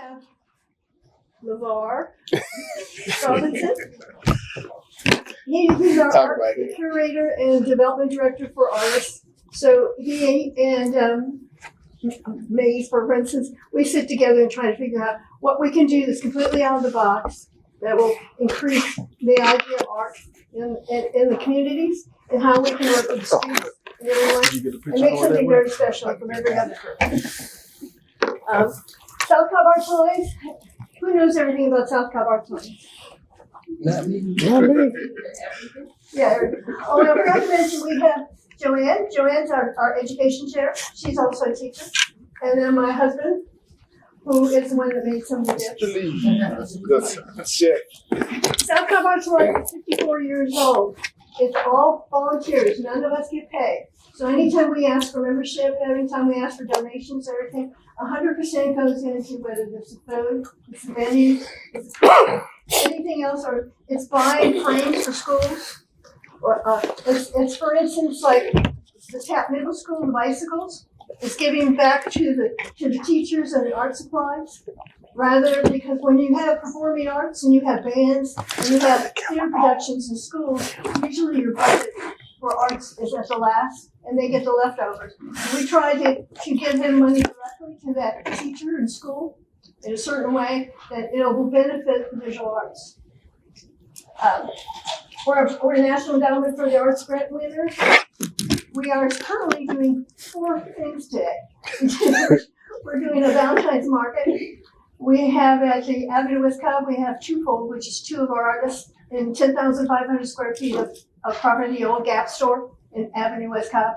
have LeVar Robinson. He's our art curator and development director for artists. So he and me, for instance, we sit together and try to figure out what we can do that's completely out of the box that will increase the idea of art in the communities and how we can work with the students and everyone and make something very special from every other group. South Cobb Arts Alliance. Who knows everything about South Cobb Arts Alliance? Not me. Yeah. Oh, and I forgot to mention we have Joanne. Joanne's our education chair. She's also a teacher. And then my husband, who is the one that made some of the gifts. South Cobb Arts Alliance is 54 years old. It's all volunteers. None of us get paid. So anytime we ask for membership, anytime we ask for donations, everything, 100% goes into whether it's the food, it's the venues, it's anything else, or it's buying frames for schools. Or it's for instance like the Tap Middle School and bicycles. It's giving back to the teachers and the art supplies. Rather, because when you have performing arts and you have bands and you have theater productions in schools, usually your budget for arts is at the last, and they get the leftovers. We try to give them money directly to that teacher in school in a certain way that it will benefit the visual arts. We're a National Endowment for the Arts grant winner. We are currently doing 4 things today. We're doing a Valentine's market. We have at the Avenue West Cobb, we have twofold, which is 2 of our artists in 10,500 square feet of property, the old Gap store in Avenue West Cobb.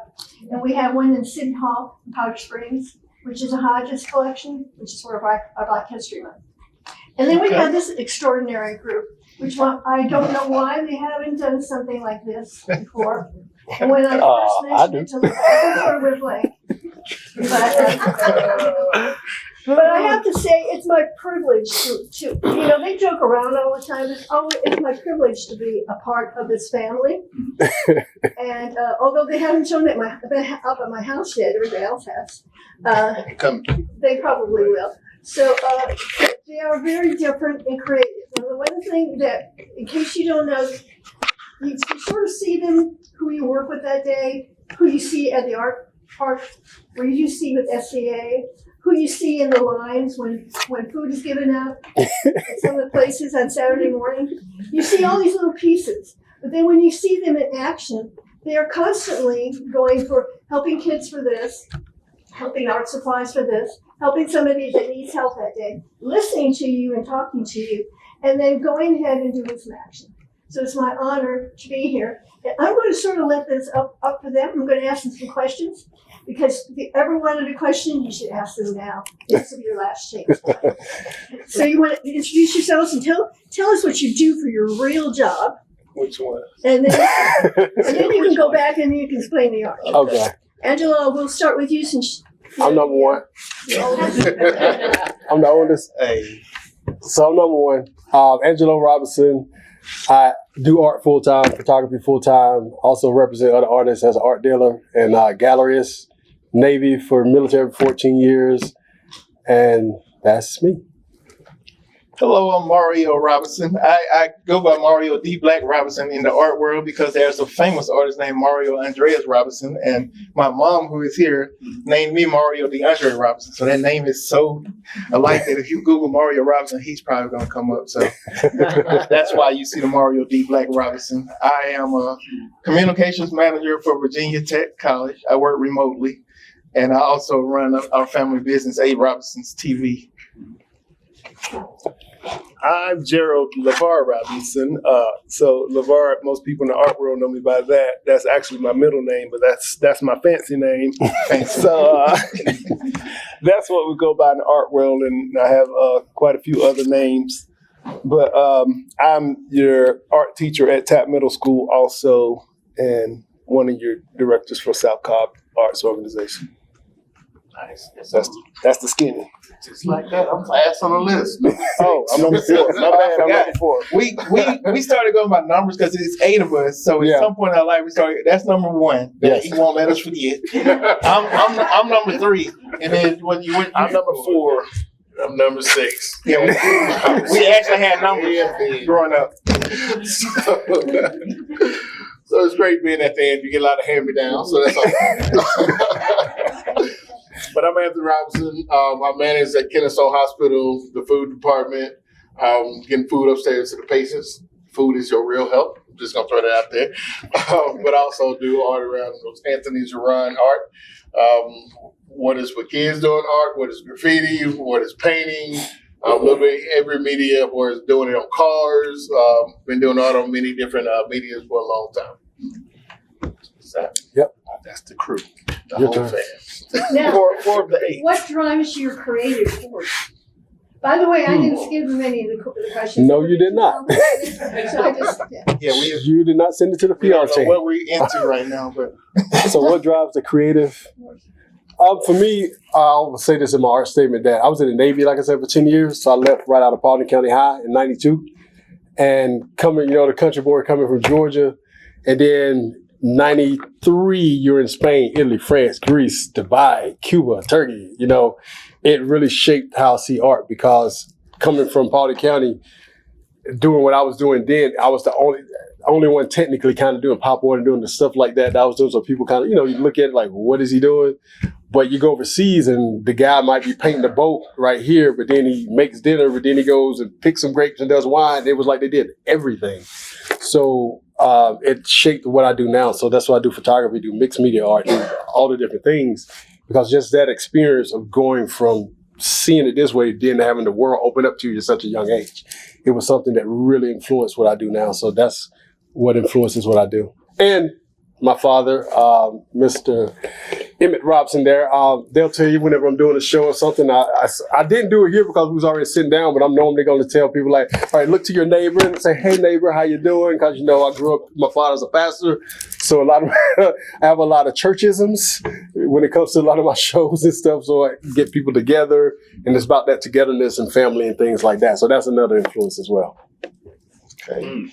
And we have one in City Hall in Powder Springs, which is a Hodges collection, which is sort of our Black History Month. And then we have this extraordinary group, which I don't know why they haven't done something like this before. And when I first mentioned it to them, I sort of was like, but I have to say, it's my privilege to they joke around all the time. It's my privilege to be a part of this family. And although they haven't shown it up at my house yet, everybody else has. They probably will. So they are very different and creative. And the one thing that, in case you don't know, you sort of see them, who you work with that day, who you see at the art park, where you see with SCA, who you see in the lines when food is given out at some of the places on Saturday morning. You see all these little pieces. But then when you see them in action, they are constantly going for helping kids for this, helping art supplies for this, helping somebody that needs help that day, listening to you and talking to you, and then going ahead and doing some action. So it's my honor to be here. And I'm going to sort of let this up for them. I'm going to ask them some questions, because if you ever wanted a question, you should ask them now. This will be your last chance. So you want to introduce yourselves and tell us what you do for your real job. Which one? And then you can go back and you can explain the art. Okay. Angela, we'll start with you since I'm number 1. I'm the oldest. Hey. So I'm number 1. Angelo Robinson. I do art full-time, photography full-time, also represent other artists as an art dealer and gallerist. Navy for military for 14 years, and that's me. Hello, I'm Mario Robinson. I go by Mario D. Black Robinson in the art world because there's a famous artist named Mario Andreas Robinson, and my mom, who is here, named me Mario DeAndre Robinson. So that name is so alike that if you Google Mario Robinson, he's probably going to come up. So that's why you see the Mario D. Black Robinson. I am a communications manager for Virginia Tech College. I work remotely, and I also run our family business, A. Robinson's TV. I'm Gerald LeVar Robinson. So LeVar, most people in the art world know me by that. That's actually my middle name, but that's my fancy name. So that's what we go by in the art world, and I have quite a few other names. But I'm your art teacher at Tap Middle School also, and one of your directors for South Cobb Arts Organization. Nice. That's the skinny. Just like that, I'm last on the list. Oh, I'm number 4. My bad, I'm number 4. We started going by numbers because it's 8 of us. So at some point in our life, we started. That's number 1. Yes. He won't let us forget. I'm number 3, and then when you went, I'm number 4. I'm number 6. Yeah, we actually had numbers growing up. So it's great being at the end. You get a lot of hand-me-downs, so that's all. But I'm Anthony Robinson. I manage at KENNESAW Hospital, the food department, getting food upstairs to the patients. Food is your real health. I'm just going to throw that out there. But I also do art around those Anthony's Run art. What is for kids doing art? What is graffiti? What is painting? A little bit every media, or is doing it on cars. Been doing art on many different medias for a long time. So, Yep. That's the crew. The Your whole turn. fam. Now, Four of the 8. what drives your creative force? By the way, I didn't skip him any of the questions. No, you did not. So I just, Yeah, You did not send it to the we don't PR know team. what we're into right now, but So what drives the creative? For me, I'll say this in my art statement that I was in the Navy, like I said, for 10 years. So I left right out of Paulding County High in 92. And coming, the country boy coming from Georgia. And then 93, you're in Spain, Italy, France, Greece, Dubai, Cuba, Turkey. It really shaped how I see art, because coming from Paulding County, doing what I was doing then, I was the only one technically kind of doing pop art and doing the stuff like that I was doing. So people kind of, you look at it like, what is he doing? But you go overseas and the guy might be painting a boat right here, but then he makes dinner, but then he goes and picks some grapes and does wine. It was like they did everything. So it shaped what I do now. So that's why I do photography, do mixed media art, do all the different things, because just that experience of going from seeing it this way, then having the world open up to you at such a young age, it was something that really influenced what I do now. So that's what influences what I do. And my father, Mr. Emmett Robson there, they'll tell you whenever I'm doing a show or something, I didn't do it here because we was already sitting down, but I'm normally going to tell people like, all right, look to your neighbor and say, hey neighbor, how you doing? Because I grew up, my father's a pastor, so I have a lot of churchisms when it comes to a lot of my shows and stuff, so I get people together, and it's about that togetherness and family and things like that. So that's another influence as well. okay.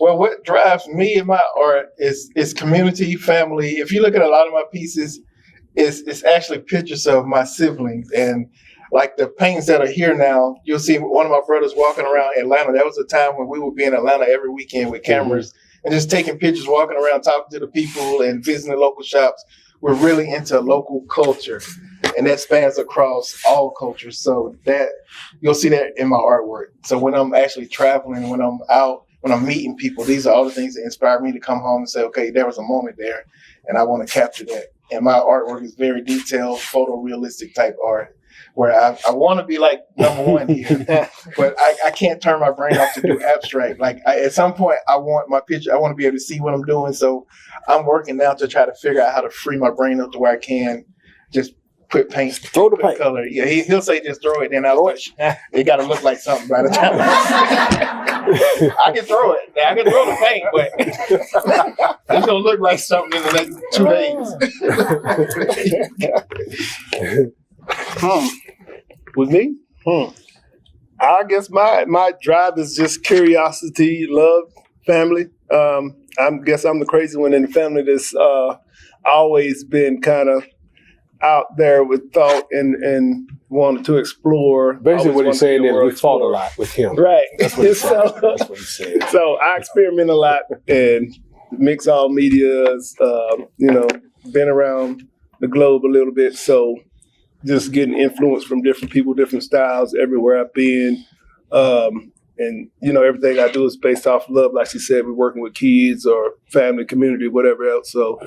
Well, what drives me in my art is community, family. If you look at a lot of my pieces, it's actually pictures of my siblings, and like the paintings that are here now, you'll see one of my brothers walking around Atlanta. That was a time when we would be in Atlanta every weekend with cameras and just taking pictures, walking around, talking to the people and visiting the local shops. We're really into local culture, and that spans across all cultures. So that you'll see that in my artwork. So when I'm actually traveling, when I'm out, when I'm meeting people, these are all the things that inspire me to come home and say, okay, there was a moment there, and I want to capture that. And my artwork is very detailed, photorealistic type art, where I want to be like number one here, but I can't turn my brain off to do abstract. Like at some point, I want my picture, I want to be able to see what I'm doing. So I'm working now to try to figure out how to free my brain up to where I can just put paint, Throw the put paint. color. Yeah, he'll say just throw it. Then I was like, it got to look like something by the time. I can throw it. I can throw the paint, but it's gonna look like something in the next 2 days. With me? I guess my drive is just curiosity, love, family. I guess I'm the crazy one in the family that's always been kind of out there with thought and wanted to explore. Basically what he's saying is we fought a explore. lot with him. Right. That's what he said. So, That's what he said. so I experiment a lot and mix all medias, been around the globe a little bit. So just getting influence from different people, different styles everywhere I've been. And, everything I do is based off love. Like she said, we're working with kids or family, community, whatever else. So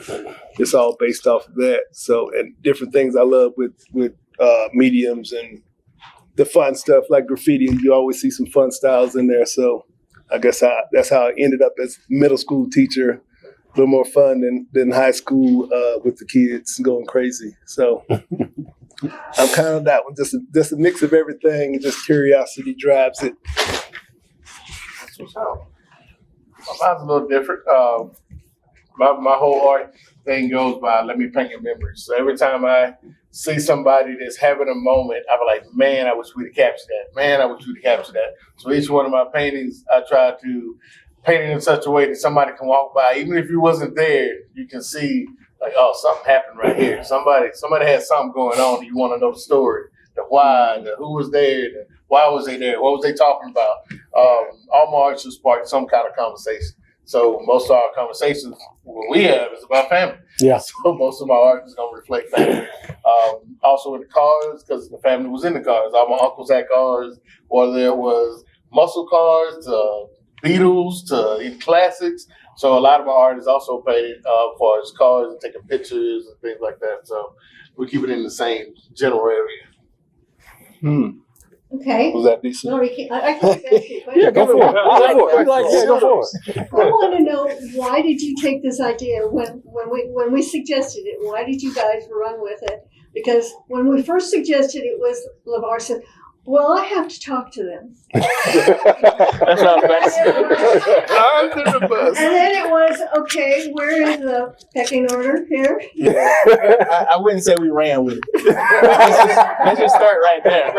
it's all based off of that. So, and different things I love with mediums and the fun stuff like graffiti. You always see some fun styles in there. So I guess that's how I ended up as middle school teacher. A little more fun than high school with the kids going crazy. So I'm kind of that one, just a mix of everything, and just curiosity drives it. That's what's up. Mine's a little different. My whole art thing goes by let me paint your memories. So every time I see somebody that's having a moment, I'm like, man, I wish we'd have captured that. Man, I wish we'd have captured that. So each one of my paintings, I try to paint it in such a way that somebody can walk by, even if you wasn't there, you can see like, oh, something happened right here. Somebody had something going on. You want to know the story. the why, the who was there, the why was they there, what was they talking about. All my artists will spark some kind of conversation. So most of our conversations we have is about family. Yeah. So most of my art is gonna reflect family. Also in the cars, because the family was in the cars. All my uncles had cars, whether it was muscle cars to Beatles to even classics. So a lot of my art is also painted for his cars and taking pictures and things like that. So we keep it in the same general area. Okay. Was that decent? No, I can't ask you a question. Yeah, go for it. Go for it. I want to know, why did you take this idea when we suggested it? Why did you guys run with it? Because when we first suggested it, was LeVar said, well, I have to talk to them. That's not Under the bus. And then it was, okay, where is the pecking order here? I wouldn't say we ran with it. Let's just start right there.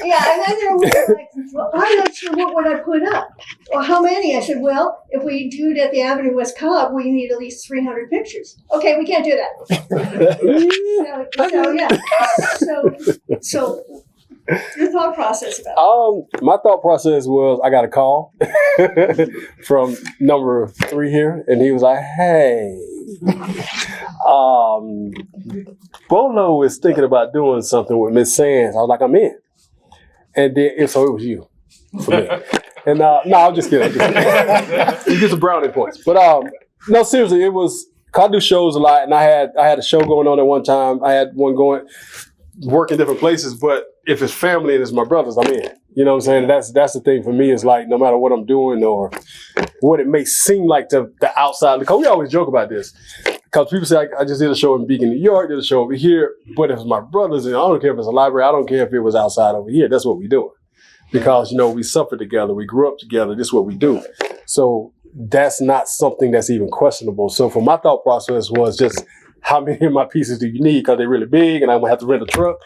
Yeah, and then there was like, well, I'm not sure what would I put up. Well, how many? I said, well, if we do it at the Avenue West Cobb, we need at least 300 pictures. Okay, we can't do that. So your thought process about it. My thought process was I got a call from number 3 here, and he was like, "Hey, Bolo is thinking about doing something with Miss Sands." I was like, "I'm in," and then so it was you for me. And no, I'm just kidding. You get some brownie points, but no, seriously, it was. I do shows a lot, and I had a show going on at one time. I had one going. Work in different places, but if it's family and it's my brothers, I'm in. You know what I'm saying? That's the thing for me, is like, no matter what I'm doing or what it may seem like to the outside, because we always joke about this, because people say, I just did a show in Beacon, New York, did a show over here, but if it's my brothers, and I don't care if it's a library, I don't care if it was outside over here, that's what we doing. Because, we suffered together, we grew up together, this is what we do. So that's not something that's even questionable. So for my thought process was just, how many of my pieces do you need? Because they're really big and I'm going to have to rent a truck.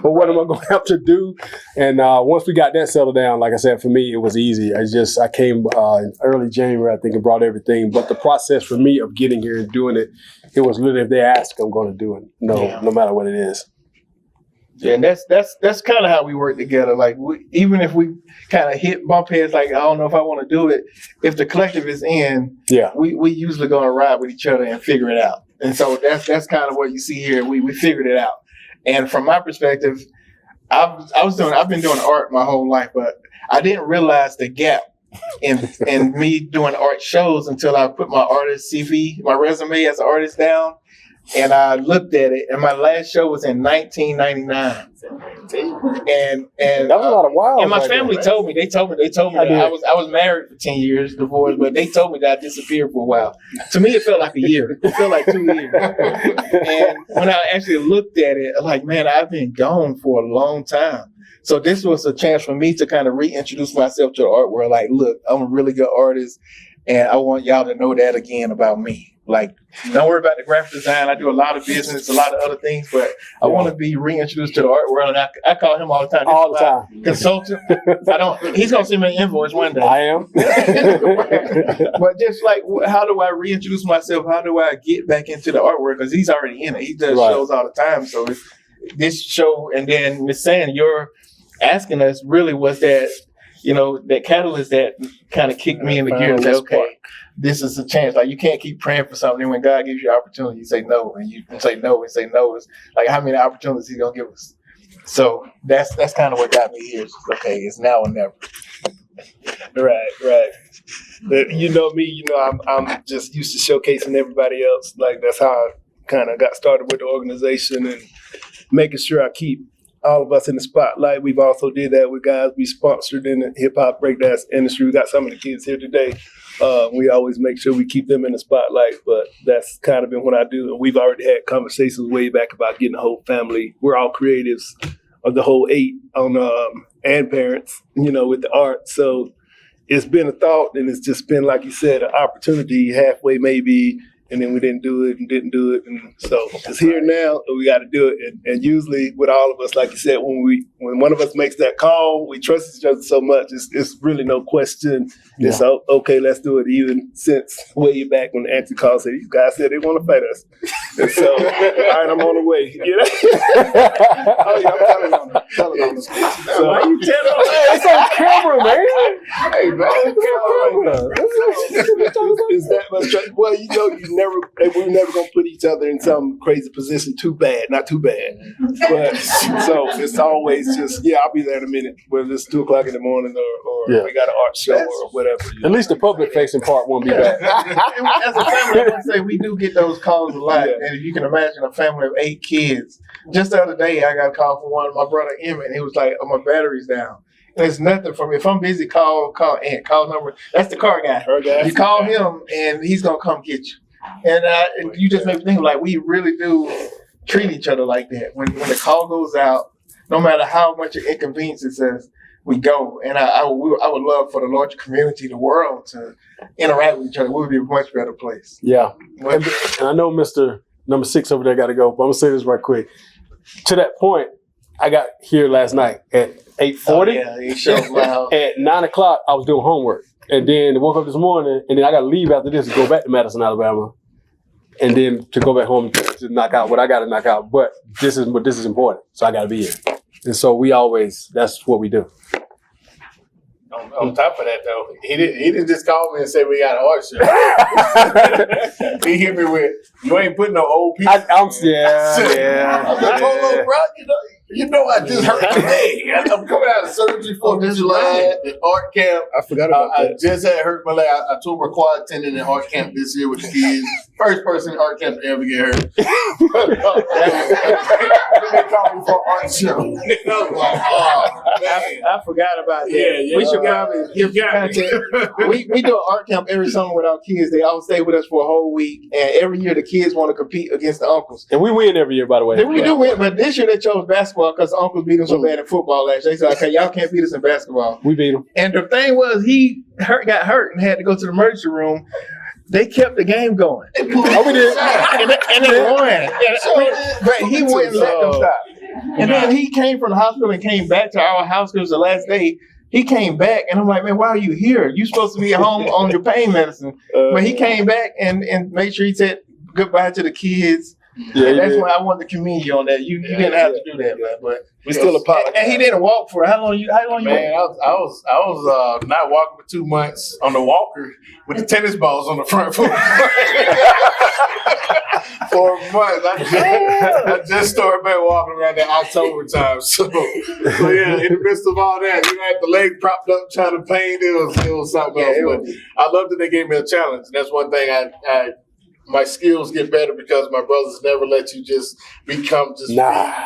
Or what am I going to have to do? And once we got that settled down, like I said, for me, it was easy. I came in early January, I think, and brought everything. But the process for me of getting here and doing it, it was literally, if they ask, I'm going to do it. No matter what it is. Yeah, and that's kind of how we work together. Like, even if we kind of bump heads, like, I don't know if I want to do it, if the collective is in, we usually go and ride with each other and figure it out. And so that's kind of what you see here. We figured it out. And from my perspective, I've been doing art my whole life, but I didn't realize the gap in me doing art shows until I put my artist CV, my resume as an artist down. And I looked at it, and my last show was in 1999. And that was a lot of wild. And my family told me that I was married for 10 years, divorced, but they told me that I disappeared for a while. To me, it felt like a year. It felt like 2 years. And when I actually looked at it, I'm like, man, I've been gone for a long time. So this was a chance for me to kind of reintroduce myself to the art world. Like, look, I'm a really good artist, and I want y'all to know that again about me. Like, don't worry about the graphic design. I do a lot of business, a lot of other things, but I want to be reintroduced to the art world. And I call him all the time. All the time. Consultant. He's going to send me an invoice one day. I am. But just like, how do I reintroduce myself? How do I get back into the art world? Because he's already in it. He does shows all the time. So this show, and then Ms. Sand, you're asking us really was that, that catalyst that kind of kicked me in the gear and said, okay, this is a chance. Like, you can't keep praying for something. When God gives you opportunity, you say no, and you say no and say no. It's like, how many opportunities He's gonna give us? So that's kind of what got me here. It's okay, it's now or never. Right. You know me. I'm just used to showcasing everybody else. Like, that's how I kind of got started with the organization and making sure I keep all of us in the spotlight. We've also did that with guys we sponsored in the hip hop breakdance industry. We got some of the kids here today. We always make sure we keep them in the spotlight, but that's kind of been what I do. And we've already had conversations way back about getting the whole family. We're all creatives of the whole 8 on and parents, with the art. So it's been a thought, and it's just been, like you said, an opportunity halfway maybe. And then we didn't do it. And so it's here now, and we got to do it. And usually with all of us, like you said, when one of us makes that call, we trust each other so much. It's really no question. Yeah. It's okay, let's do it. Even since way back when Auntie called, said, these guys said they want to fight us. And so, all right, I'm on the way. You know? Oh yeah, I'm telling on the speech. So, Why you telling us? It's on camera, man. Hey, man. Is that much? Well, you know, we're never gonna put each other in some crazy position. Too bad, not too bad. But so it's always just I'll be there in a minute. Whether it's 2:00 in the morning or we got an art show or whatever. At least the public facing part won't be bad. As a family, I want to say we do get those calls a lot. Yeah. And if you can imagine a family of 8 kids. Just the other day, I got a call from one of my brother Emmett, and he was like, "Oh, my battery's down." And it's nothing for me. If I'm busy, call Ant. Call number. That's the car guy. You call him, and he's gonna come get you. And you just make me think like we really do treat each other like that. When the call goes out, no matter how much of inconvenience it says, we go. And I would love for the larger community, the world, to interact with each other. We would be a much better place. Yeah. And I know Mr. Number 6 over there got to go, but I'm going to say this right quick. To that point, I got here last night at 8:40. He showed loud. At 9 o'clock, I was doing homework. And then I woke up this morning, and then I got to leave after this to go back to Madison, Alabama. And then to go back home to knock out what I got to knock out. But this is important, so I got to be here. And so that's what we do. On top of that, though, he didn't just call me and say we got an art show. He hit me with, "You ain't putting no old people." Yeah. I'm like, "Hold on, bro. You know, I just hurt today. I'm coming out of surgery for July at art camp. I forgot about I that. just had hurt my leg. I told my quad attendant at art camp this year with the kids. First person at art camp to ever get hurt. They called me for an art show. I was like, oh, man. I forgot about that. Yeah. We should probably give content. We do an art camp every summer with our kids. They all stay with us for a whole week, and every year the kids want to compete against the uncles. And we win every year, by the way. Then we do win, but this year they chose basketball because the uncles beat them so bad in football last year. They said, "Okay, y'all can't beat us in basketball." We beat them. And the thing was, he got hurt and had to go to the emergency room. They kept the game going. Oh, we did. And they won. But he wouldn't let them stop. And then he came from the hospital and came back to our house because it was the last day. He came back, and I'm like, "Man, why are you here? You're supposed to be at home on your pain medicine." But he came back and made sure he said goodbye to the kids. Yeah, and that's why I wanted to commend you on that. You didn't have to do that, man. But We still apologize. and he didn't walk for how long? Man, I was not walking for 2 months on the walker with the tennis balls on the front foot. For a month. I just started back walking around that October time. So yeah, in the midst of all that, you had the leg propped up trying to paint. It was something else. But I love that they gave me a challenge. And that's one thing my skills get better because my brothers never let you just become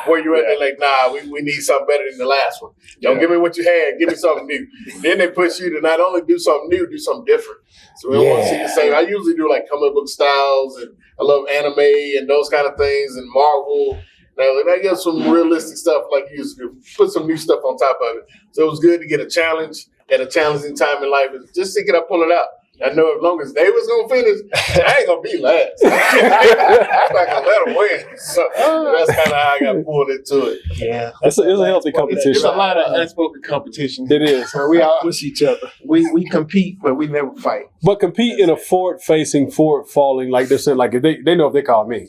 where you're at. They're like, "Nah, we need something better than the last one. Don't give me what you had, give me something new." Then they push you to not only do something new, do something different. So we don't want to see the same. I usually do like comic book styles, and I love anime and those kind of things, and Marvel. Now, I get some realistic stuff like you used to do. Put some new stuff on top of it. So it was good to get a challenge at a challenging time in life. Just thinking I pull it out. I know as long as they was gonna finish, I ain't gonna be last. I'm not gonna let them win. So that's kind of how I got pulled into it. Yeah, It's a healthy competition. There's a lot of unspoken competition. It is. Where we all Push each other. we compete, but we never fight. But compete in a forward-facing, forward-falling, like they're saying, like if they know if they call me.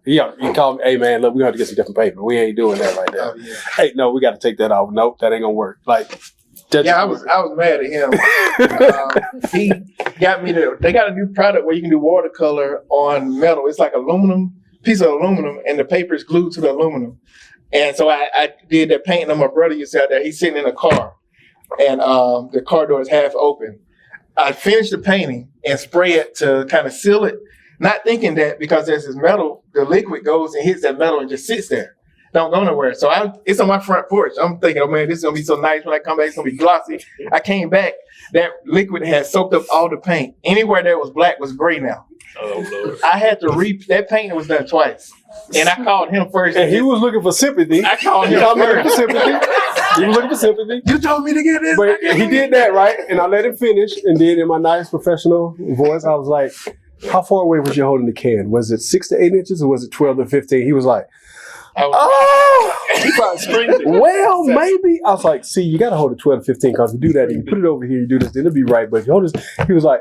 You call me, "Hey man, look, we gonna have to get some different paper. We ain't doing that right now." Hey, no, we got to take that off. Nope, that ain't gonna work. Like, I was mad at him. He got me they got a new product where you can do watercolor on metal. It's like piece of aluminum, and the paper is glued to the aluminum. And so I did that painting on my brother. You see out there, he's sitting in a car, and the car door is half open. I finished the painting and spray it to kind of seal it, not thinking that because there's this metal, the liquid goes and hits that metal and just sits there. Don't go nowhere. So it's on my front porch. I'm thinking, "Oh man, this is gonna be so nice when I come back. It's gonna be glossy." I came back, that liquid had soaked up all the paint. Anywhere that was black was gray now. Oh Lord! I had to that painting was done twice, and I called him first. And he was looking for sympathy. I called him looking for first. sympathy. He was looking for sympathy. You told me to get this. But he did that, right? And I let him finish. And then in my nice professional voice, I was like, "How far away was you holding the can? Was it 6 to 8 inches or was it 12 to 15? He was like, He probably screamed it. "Well, maybe." I was like, "See, you got to hold it 12 to 15 because if you do that and you put it over here, you do this, then it'll be right. But if you hold this," he was like,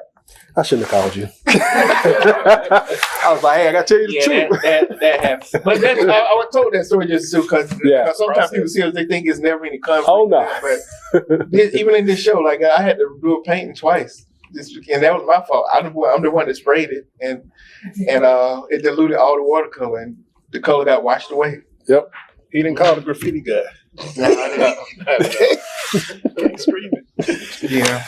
I shouldn't have called you. I was like, hey, I got to tell you the truth. That happens. But I was told that story just because sometimes people see us, they think it's never any conflict. Oh, no. But even in this show, like I had to do a painting twice. And that was my fault. I'm the one that sprayed it, and it diluted all the watercolor, and the color got washed away. Yep. He didn't call the graffiti guy. No, I didn't. Screaming. Yeah.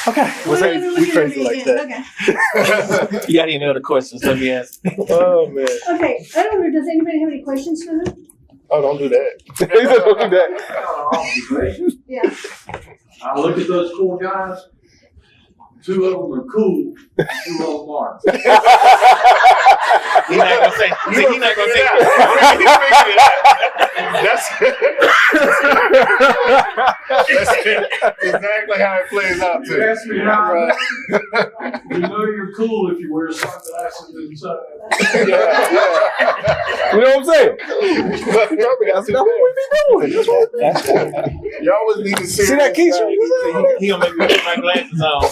Okay. We crazy like that. Okay. You got any other questions? Let me ask. Oh man. Okay. I don't know. Does anybody have any questions for them? Oh, don't do that. Don't do that. Yeah. I look at those four guys. Two of them are cool. Two of them aren't. He's not gonna say. He's not gonna say. That's exactly how it plays out You too. ask me how I know. You know you're cool if you wear sunglasses inside. You know what I'm saying? That's what we be doing. You always need to see. See that key? He gonna make me put my glasses on.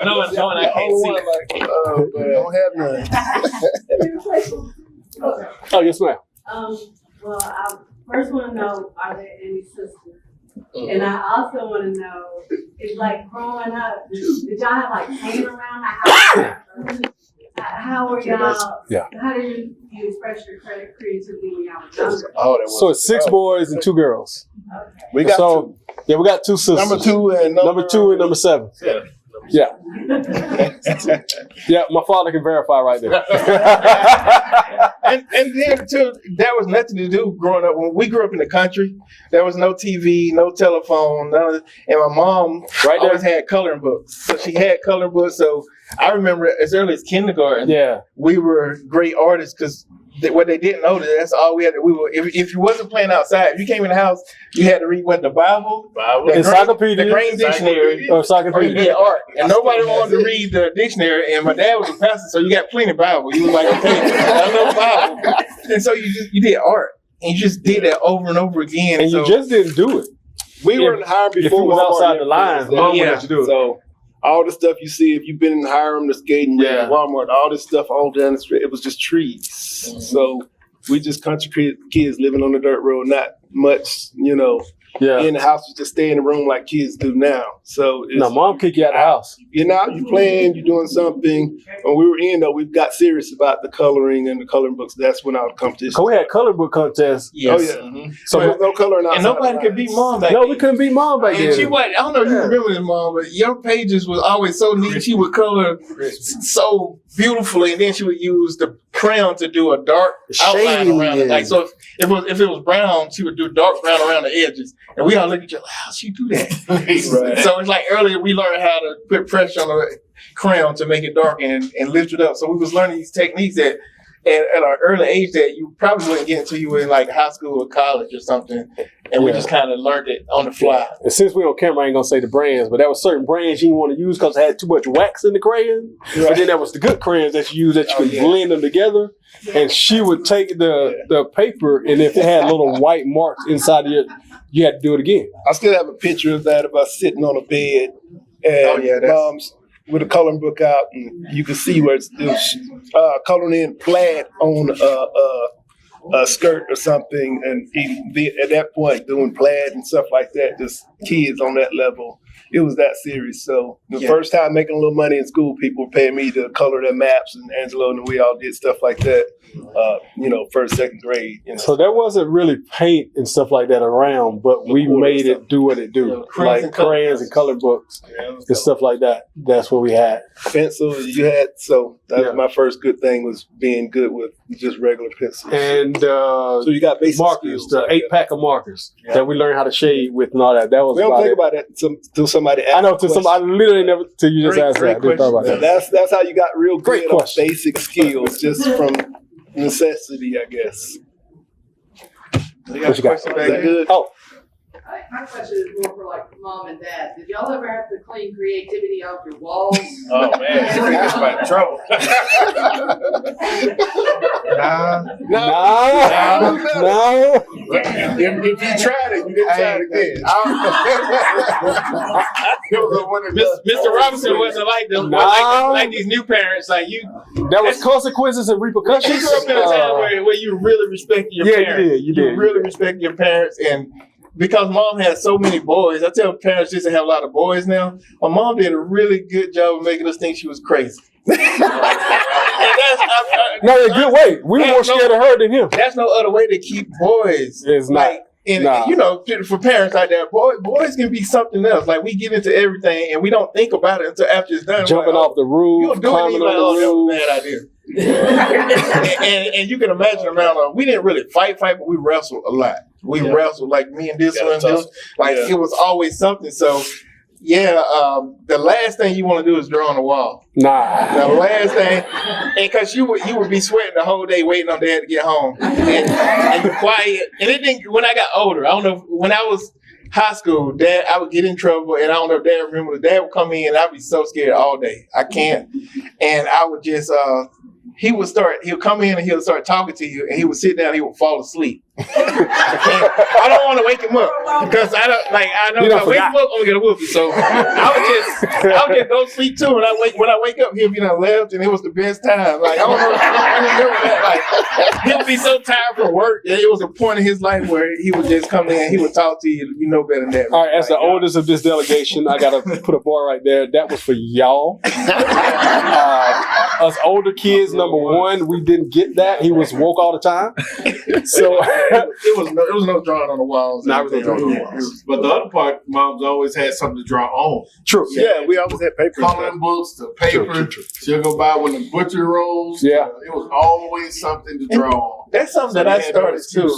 Knowing I can't see. Don't have none. Oh, yes, ma'am. Well, I first want to know, are there any sisters? And I also want to know, it's like growing up, did y'all have like paint around the house? How were y'all, how did you express your creativity when y'all were younger? So it's 6 boys and 2 girls. Okay. We got so, yeah, we got 2 sisters. number 2 and Number 2 and number 7. Yeah. Yeah, my father can verify right there. And then too, that was nothing to do growing up. When we grew up in the country, there was no TV, no telephone, and my mom always had coloring books. So she had coloring books. So I remember as early as kindergarten, we were great artists because what they didn't know, that's all we had. If you wasn't playing outside, if you came in the house, you had to read the Bible, encyclopedia, the Green Dictionary, or you did art. And nobody wanted to read the dictionary. And my dad was a pastor, so you got plenty of Bible. You was like, okay, I know Bible. And so you did art, and you just did that over and over again. And you just didn't do it. We weren't hired before. If you was outside the lines, Mom would let you do it. So all the stuff you see, if you've been in Hiram, the skating, Walmart, all this stuff all down the street, it was just trees. Mm-hmm. So we just country kids living on the dirt road, not much, in the house, we just stay in the room like kids do now. So Mom kick you out of the house. You're out, you playing, you're doing something. When we were in, though, we got serious about the coloring and the coloring books. That's when our competition. So we had coloring book contests. Yes. Oh yeah. Mm-hmm. So there was no coloring outside. And nobody could beat Mom back then. No, we couldn't beat Mom back then. And she was, I don't know if you remember this, Mom, but your pages was always so neat. She would color so beautifully, and then she would use the crayon to do a dark outline around it. Like, so if it was brown, she would do dark brown around the edges. And we all look at you like, how'd she do that? Right. So it's like earlier we learned how to put pressure on the crayon to make it dark and lift it up. So we was learning these techniques that at an early age that you probably wouldn't get until you were in like high school or college or something. And we just kind of learned it on the fly. And since we're on camera, I ain't gonna say the brands, but there were certain brands you didn't want to use because it had too much wax in the crayon. Right. But then there was the good crayons that you use that you could blend them together. And she would take the paper, and if it had little white marks inside of it, you had to do it again. I still have a picture of that of us sitting on a bed and Mom's with a coloring book out, and you can see where it was coloring in plaid on a skirt or something, and at that point doing plaid and stuff like that, just kids on that level. It was that serious. So the first time making a little money in school, people were paying me to color their maps, and Angelo and we all did stuff like that, first, second grade. So there wasn't really paint and stuff like that around, but we made it do what it do. Like crayons and color books and stuff like that. That's what we had. Pencil, you had, so that was my first good thing, was being good with just regular pencils. And so you got basic markers, skills, the 8-pack of markers that we learned how to shade with and all that. That was we don't think about that until somebody asks. I know, till somebody literally never, till you just asked that. I didn't talk about that. That's how you got real great good on basic skills, just from necessity, I guess. What you got? Is that good? Oh. My question is more for like mom and dad. Did y'all ever have to clean creativity off your walls? Oh man, that's my trouble. No. If you tried it, You didn't try it again. Mr. Robinson wasn't like them, like these new parents. Like you, There was consequences and you repercussions. grew up in a time where you really respect your parents. You did. really respect your parents, and because mom had so many boys, I tell parents just to have a lot of boys now. My mom did a really good job of making us think she was crazy. No, in a good way. We were more scared of her than him. That's no other way to keep boys. It's not. And you know, for parents like that, boys can be something else. Like we get into everything and we don't think about it until after it's done. Jumping off the roof, climbing on the roof. That was a bad idea. and you can imagine around. We didn't really fight, but we wrestled a lot. We wrestled like me and this one, and this. Like it was always something. So. Yeah, the last thing you want to do is draw on the wall. Nah. The last thing, and because you would be sweating the whole day waiting on dad to get home, and you're quiet. And it didn't. When I got older, I don't know. When I was high school, dad, I would get in trouble, and I don't know if dad remembers. Dad would come in, and I'd be so scared all day. I can't, and I would just. He'll come in and he'll start talking to you, and he would sit down and he would fall asleep. I don't want to wake him up because I know if I wake him up, I'm gonna get a whooping. So I would just go to sleep too. And when I wake up, he'll be left, and it was the best time. Like I don't know, I remember that. Like he'll be so tired from work, and it was a point in his life where he would just come in, and he would talk to you. You know better than that. All right, as the oldest of this delegation, I gotta put a bar right there. That was for y'all. Us older kids, number one, we didn't get that. He was woke all the time. So it was no drawing on the walls. No, it was no drawing on the walls. But the other part, moms always had something to draw on. True. Yeah, we always had paper. Coloring books, the paper. True. She'll go by when the butcher rolls. Yeah. It was always something to draw on. That's something that I started too.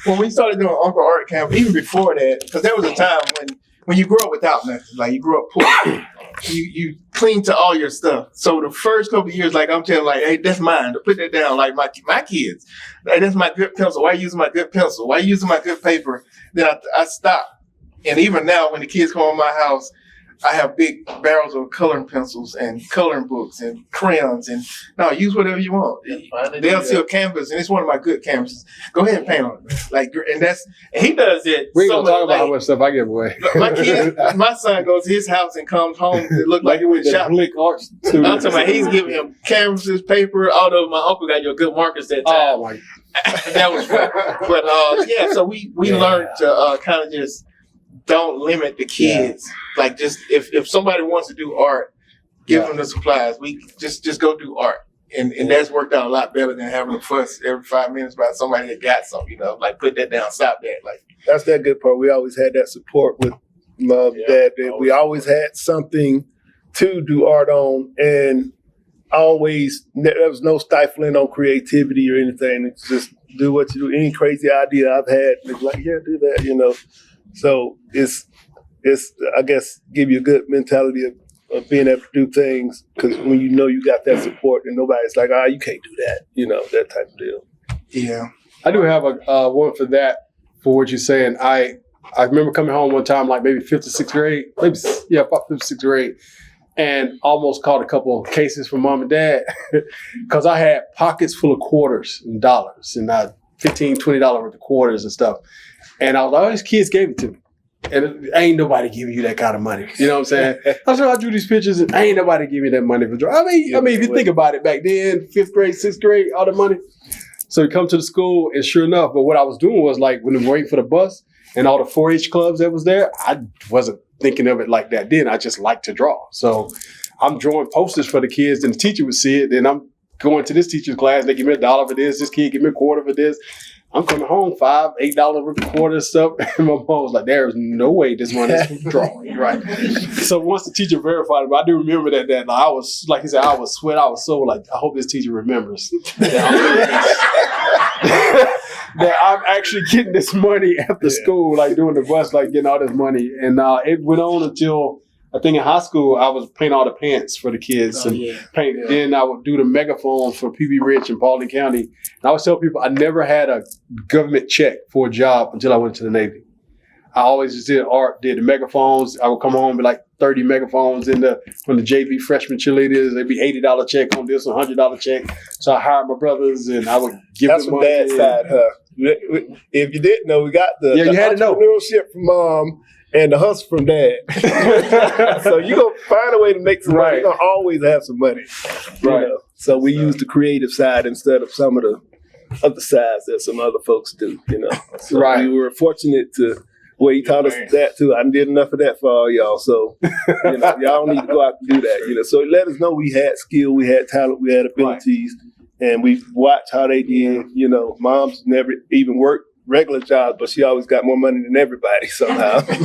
When we started doing Uncle Art Camp, even before that, because there was a time when you grew up without nothing, like you grew up poor, you cling to all your stuff. So the first couple of years, like I'm telling, like, hey, that's mine. Put that down, like my kids. Like, that's my good pencil. Why are you using my good pencil? Why are you using my good paper? Then I stopped. And even now, when the kids come to my house, I have big barrels of coloring pencils and coloring books and crayons, and no, use whatever you want. They'll see a canvas, and it's one of my good canvases. Go ahead and paint on it. Like, and he does it. We ain't gonna talk about how much stuff I give away. My son goes to his house and comes home. It looked like he went shopping. Arts I'm talking about he's giving him canvases, paper. Although my uncle got your good markers that time. Oh my! That was fun. But yeah, so we learned to kind of just. Don't limit the kids. Yeah. Like just if somebody wants to do art, give them the supplies. We just go do art. And that's worked out a lot better than having a fuss every 5 minutes about somebody that got something, like put that down, stop that. Like that's that good part. We always had that support with mom, dad. We always had something to do art on, and always there was no stifling on creativity or anything. It's just do what you do. Any crazy idea I've had, it's like, yeah, do that, So it's I guess give you a good mentality of being able to do things, because when you got that support and nobody's like, you can't do that, that type of deal. Yeah. I do have a one for that, for what you're saying. I remember coming home one time, like maybe 5th or 6th grade, about 5th or 6th grade, and almost caught a couple of cases from mom and dad because I had pockets full of quarters and dollars and $15, $20 worth of quarters and stuff. And I was like, these kids gave it to me. And ain't nobody giving you that kind of money. You know what I'm saying? I drew these pictures and ain't nobody giving me that money for drawing. I mean, if you think about it, back then, 5th grade, 6th grade, all the money. So we come to the school, and sure enough, but what I was doing was like when we were waiting for the bus and all the 4-H clubs that was there, I wasn't thinking of it like that then. I just like to draw. So I'm drawing posters for the kids, and the teacher would see it. Then I'm going to this teacher's class, they give me $1 for this kid give me $0.25 for this. I'm coming home, $5, $8 worth of quarters stuff. And my mom was like, there is no way this money is from drawing. Right. So once the teacher verified it, but I do remember that I was, like he said, I was sweat. I was so like, I hope this teacher remembers that I'm actually getting this money after school, like doing the bus, like getting all this money. And it went on until, I think in high school, I was painting all the pants for the kids paint. Yeah. Then I would do the megaphones for PB Rich in Paulding County. And I always tell people I never had a government check for a job until I went to the Navy. I always just did art, did the megaphones. I would come home with like 30 megaphones from the JV freshman cheerleaders. It'd be $80 check on this, $100 check. So I hired my brothers and I would give them money. That's from dad's side, huh? If you didn't know, we got the You had to know. entrepreneurship from mom and the hustle from dad. So you're going to find a way to make some money. You're going to always have some money. You know? So we use the creative side instead of some of the other sides that some other folks do, you know. So we were fortunate to, well, he taught us that too. I did enough of that for all y'all. So, you know, y'all need to go out and do that, you know. So let us know we had skill, we had talent, we had abilities, and we watched how they did. You know, mom's never even worked regular jobs, but she always got more money than everybody somehow. So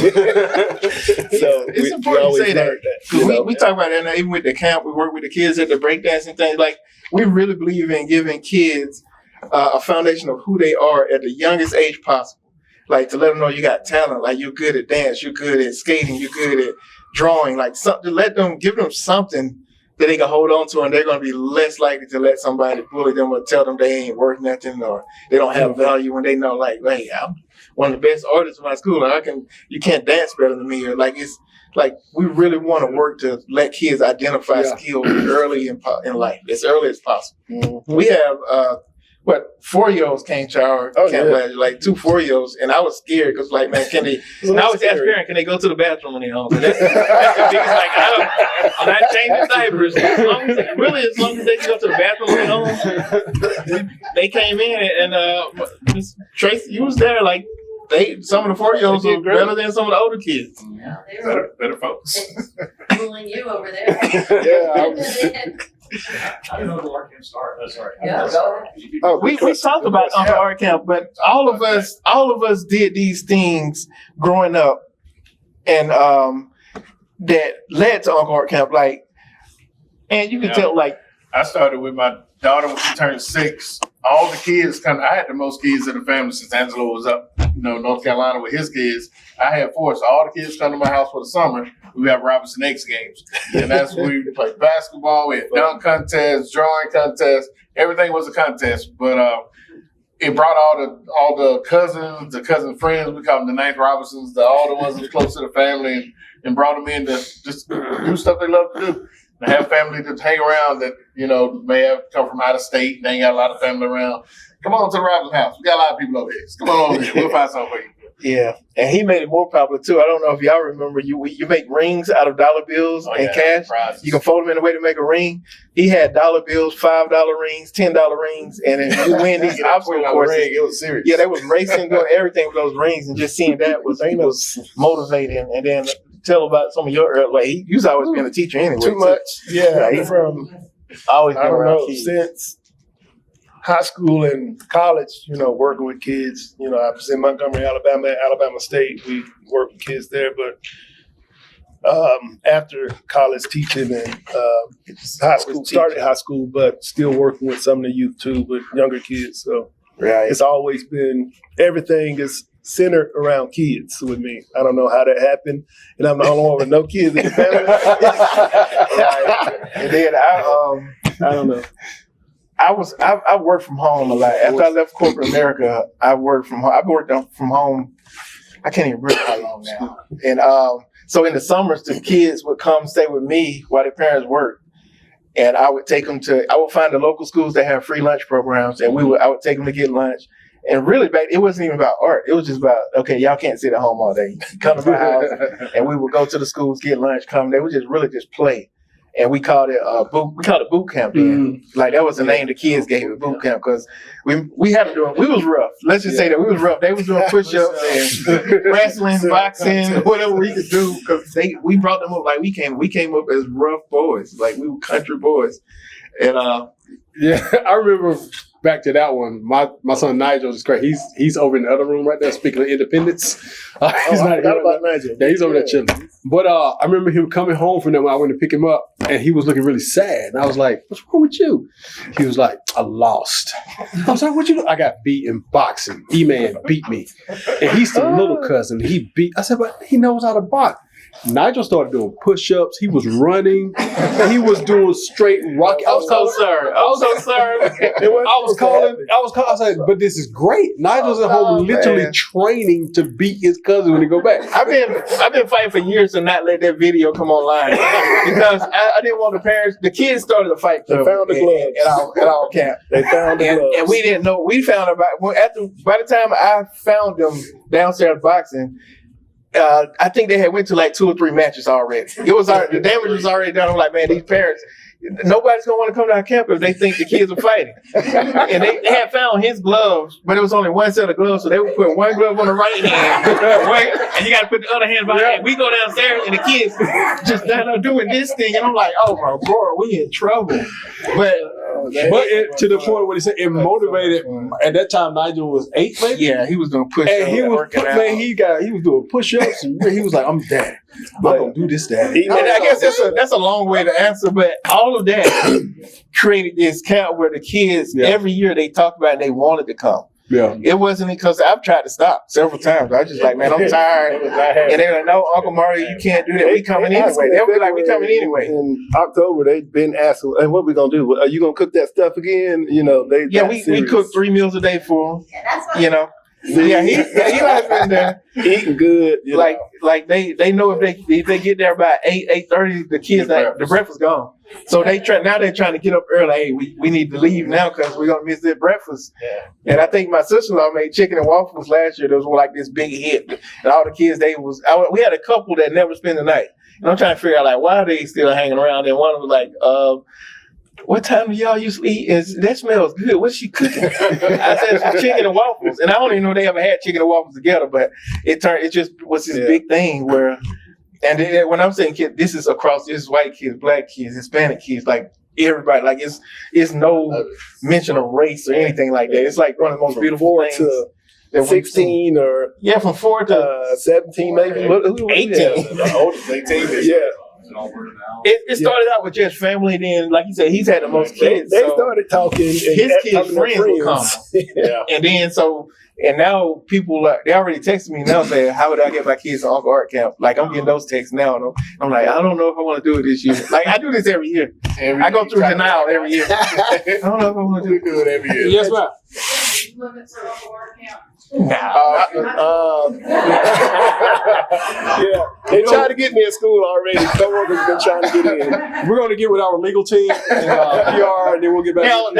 it's important to say that. We talk about that now, even with the camp. We work with the kids at the breakdancing thing. Like, we really believe in giving kids a foundation of who they are at the youngest age possible. Like, to let them know you got talent, like you're good at dance, you're good at skating, you're good at drawing, like something, give them something that they can hold on to, and they're going to be less likely to let somebody bully them or tell them they ain't worth nothing or they don't have value when they know, like, hey, I'm one of the best artists in my school, and you can't dance better than me. Or like, it's like, we really want to work to let kids identify skills early in life, as early as possible. We have, 4-years came to our camp last year, like 2 4-years, and I was scared because, like, man, can they? And I always ask parents, can they go to the bathroom when they're home? And that's the biggest, like, I'm not changing diapers. As long as they can go to the bathroom when they're home. They came in and Miss Tracy, you was there, like. Some of the 4-years are better than some of the older kids. Yeah, better folks. Fooling you over there. I don't know the art camp start. That's right. Yeah, go ahead. We talked about Uncle Art Camp, but all of us did these things growing up, and that led to Uncle Art Camp. Like, and you can tell, like, I started with my daughter when she turned 6. All the kids I had the most kids in the family since Angelo was up, North Carolina with his kids. I had 4, so all the kids come to my house for the summer. We have Robinson X games, and that's where we play basketball. We had dunk contests, drawing contests. Everything was a contest, but it brought all the cousins, the cousin friends. We call them the Ninth Robinsons, all the ones that were close to the family, and brought them in to just do stuff they love to do. And have family to hang around that, may have come from out of state and they ain't got a lot of family around. Come on to the Robinson house. We got a lot of people over here. Come on over here. We'll find something for you. Yeah, and he made it more popular too. I don't know if y'all remember, you make rings out of dollar bills and cash. Prizes. You can fold them in a way to make a ring. He had dollar bills, $5 rings, $10 rings, and then you win these obstacle courses. It was serious. Yeah, they was racing, doing everything with those rings, and just seeing that was motivating. And then tell about some of your you've always been a teacher anyway. Too much. Yeah, he's from always been I don't around know kids. since high school and college, working with kids. I was in Montgomery, Alabama State. We worked with kids there, but after college teaching and started high school, but still working with some of the youth too, with younger kids. So it's always been, everything is centered around kids with me. I don't know how that happened, and I'm the only one with no kids in the family. And then I don't know. I worked from home a lot. After I left corporate America, I worked from home. I've worked from home. I can't even remember how long now. And so in the summers, the kids would come stay with me while their parents worked, and I would take them I would find the local schools that have free lunch programs, and I would take them to get lunch. And really, back, it wasn't even about art. It was just about, okay, y'all can't sit at home all day. Come to my house, and we would go to the schools, get lunch, come. They would just really just play. And we called it boot camp then. Like, that was the name the kids gave it, boot camp, because we had to do it. We was rough. Let's just say that we was rough. They was doing push-ups and wrestling, boxing, whatever we could do, because we brought them up. Like, we came up as rough boys. Like, we were country boys. And yeah, I remember back to that one. My son Nigel is great. He's over in the other room right there. Speaking of independence, he's not here about Nigel. Yeah, he's over there chilling. But I remember him coming home from them when I went to pick him up, and he was looking really sad. And I was like, "What's wrong with you?" He was like, "I lost." I was like, "What you do?" "I got beat in boxing. E-Man beat me, and he's the little cousin. He beat." I said, "But he knows how to box." Nigel started doing push-ups. He was running. He was doing straight rock. I was so sorry. I said, but this is great. Nigel's at home literally training to beat his cousin when he go back. I've been fighting for years to not let that video come online because I didn't want the kids started a fight club. They found the gloves at our camp. They found the gloves, and we didn't know. We found by the time I found them downstairs boxing. I think they had went to like 2 or 3 matches already. The damage was already done. I'm like, man, these parents, nobody's gonna want to come to our camp if they think the kids are fighting. And they had found his gloves, but it was only one set of gloves, so they would put one glove on the right hand, and you got to put the other hand behind. We go downstairs, and the kids just doing this thing, and I'm like, oh my God, we in trouble. But to the point where he said it motivated. At that time, Nigel was 8, maybe. Yeah, he was doing push-ups. And he was doing push-ups, and he was like, "I'm daddy. I'm gonna do this, daddy." And I guess that's a long way to answer, but all of that created this camp where the kids every year they talked about it, they wanted to come. Yeah, it wasn't because I've tried to stop several times. I just like, man, I'm tired, and they're like, "No, Uncle Mario, you can't do that. We coming anyway." They'll be like, "We coming anyway." In October, they've been asking, "And what we gonna do? Are you gonna cook that stuff again?" You know, we cook 3 meals a day for them. Yeah, that's what you know. Yeah, Eli's been there eating good. Like they know if they get there by 8:30, the kids the breakfast gone. So they're trying to get up early. Hey, we need to leave now because we're gonna miss their breakfast. Yeah. And I think my sister-in-law made chicken and waffles last year. There was like this big hit, and all the kids we had a couple that never spent the night. And I'm trying to figure out like why are they still hanging around? And one was like, what time do y'all used to eat? That smells good. What's she cooking? I said some chicken and waffles. And I don't even know they ever had chicken and waffles together, but it just was this big thing where, and then when I'm saying kids, this is white kids, black kids, Hispanic kids, like everybody, like it's no mention of race or anything like that. It's like one of the most beautiful things. To 16 or from 4 to 17 maybe. 18. The oldest 18. Yeah. It started out with just family, then like you said, he's had the most kids. They started talking. His kids' friends would come. And then and now people they already texting me now saying, how would I get my kids to Uncle Art Camp? Like I'm getting those texts now. And I'm like, I don't know if I want to do it this year. Like I do this every year. I go through denial every year. I don't know if I want to do it every year. Yes, ma'am. Limits for Uncle Art Camp. Yeah, they tried to get me in school already. Coworkers been trying to get in. We're going to get with our legal team and PR, and then we'll get back. Now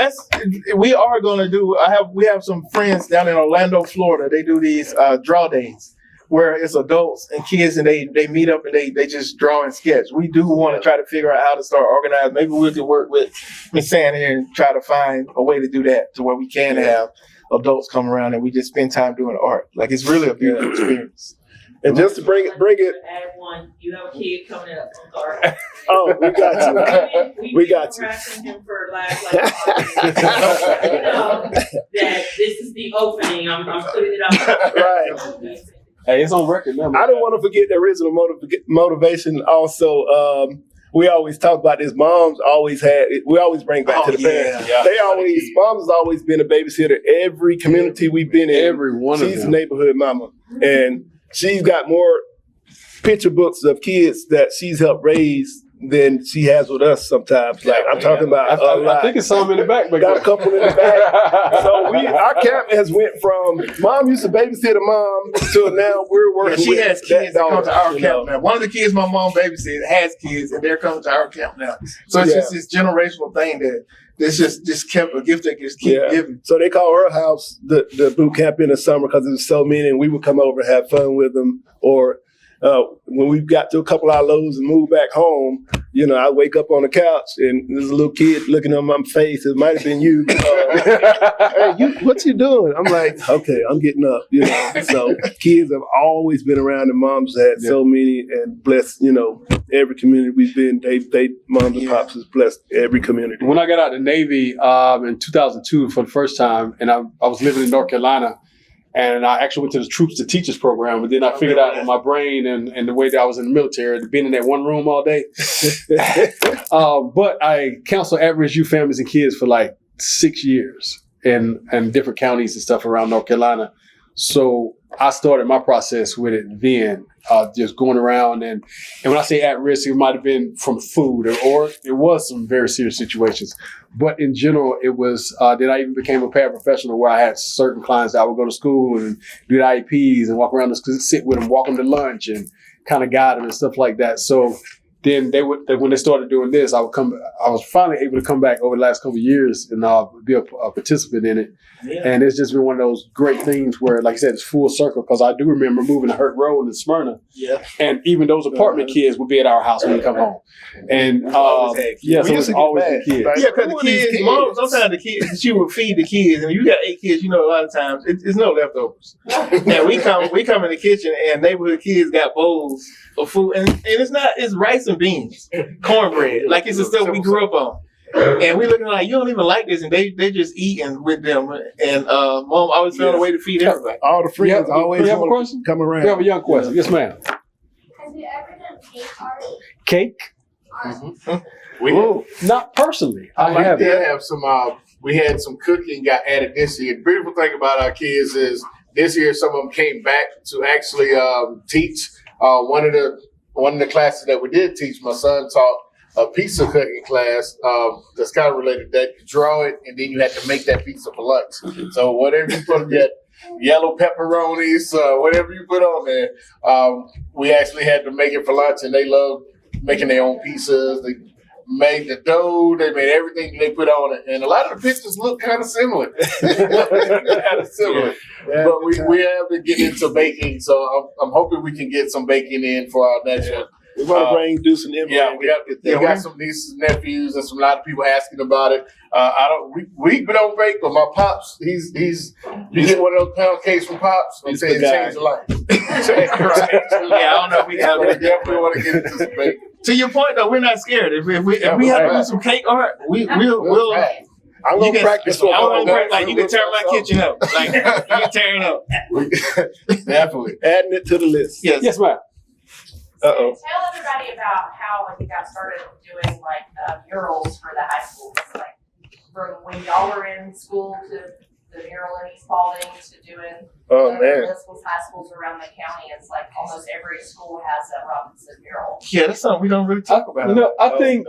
we are going to do. We have some friends down in Orlando, Florida. They do these draw days where it's adults and kids, and they meet up and they just draw and sketch. We do want to try to figure out how to start organizing. Maybe we can work with Miss Sandy here and try to find a way to do that to where we can have adults come around and we just spend time doing art. Like it's really a beautiful experience. And just to bring it. Add one. You have a kid coming up from Garden. Oh, we got you. We got you. Harassing him for last you know that this is the opening. I'm putting it out. Right. Hey, it's on record now. I don't want to forget the original motivation. Also, we always talk about this. Moms always we always bring back to the parents. Yeah. Mom's has always been a babysitter. Every community we've been in, every one of them. She's a neighborhood mama. And she's got more picture books of kids that she's helped raise than she has with us sometimes. Like I'm talking about I think it's some in the back. Got a couple in the back. So our camp has went from mom used to babysit a mom to now we're working she with has kids that come to our camp now. One of the kids my mom babysits has kids and they're coming to our camp now. So it's just this generational thing that just kept a gift that just keep giving. So they call her house the boot camp in the summer because there was so many and we would come over and have fun with them. Or when we got to a couple of our lows and moved back home, you know, I wake up on the couch and there's a little kid looking on my face. It might have been you. Hey, what you doing? I'm like, okay, I'm getting up. You know, so kids have always been around. And moms had so many and blessed. You know, every community we've been. They moms and pops has blessed every community. When I got out of the Navy in 2002 for the first time, and I was living in North Carolina. And I actually went to the Troops to Teachers program, but then I figured out in my brain and the way that I was in the military, being in that one room all day. But I counseled at-risk youth families and kids for like 6 years in different counties and stuff around North Carolina. So I started my process with it then, just going around and when I say at risk, it might have been from food or it was some very serious situations. But in general, it was, then I even became a paraprofessional where I had certain clients that I would go to school and do the IEPs and walk around and sit with them, walk them to lunch and kind of guide them and stuff like that. So then when they started doing this, I was finally able to come back over the last couple of years and be a participant in it. Yeah. And it's just been one of those great things where, like I said, it's full circle because I do remember moving to Hurt Road in Smyrna. Yeah. And even those apartment kids would be at our house when we come home. And so it's always the kids. Yeah, because the kids, sometimes the kids, she would feed the kids, and you got 8 kids, a lot of times it's no leftovers. And we come in the kitchen, and neighborhood kids got bowls of food, and it's rice and beans, cornbread, like it's the stuff we grew up on. And we looking like, you don't even like this, and they just eating with them. And mom always found a way to feed everybody. All the friends always have a question? Come around. We have a young question. Yes, ma'am. Have you ever done cake art? Cake? Mm-hmm. Not personally. I have some. We had some cooking got added this year. The beautiful thing about our kids is this year some of them came back to actually teach. One of the classes that we did teach, my son taught a pizza cooking class that's kind of related to that. You draw it, and then you have to make that pizza for lunch. So whatever you put, get yellow pepperonis, whatever you put on there, we actually had to make it for lunch, and they love making their own pizzas. They made the dough, they made everything they put on it, and a lot of the pictures look kind of similar. But we have to get into baking, so I'm hoping we can get some baking in for our next one. We want to do some input. Yeah, we got some nieces and nephews, and a lot of people asking about it. We don't bake, but my pops, you get one of those pound cakes from Pops. I'm saying change your life. Yeah, I don't know if we have we definitely want to get into some baking. To your point, though, we're not scared. If we have to do some cake art, we'll I'm going to practice. You can tear my kitchen up. Like, you can tear it up. Definitely. Adding it to the list. Yes, ma'am. Tell everybody about how you got started doing murals for the high schools, like from when y'all were in school to the mural in East Paulding to doing municipal high schools around the county. It's like almost every school has a Robinson mural. Yeah, that's something we don't really talk about. I think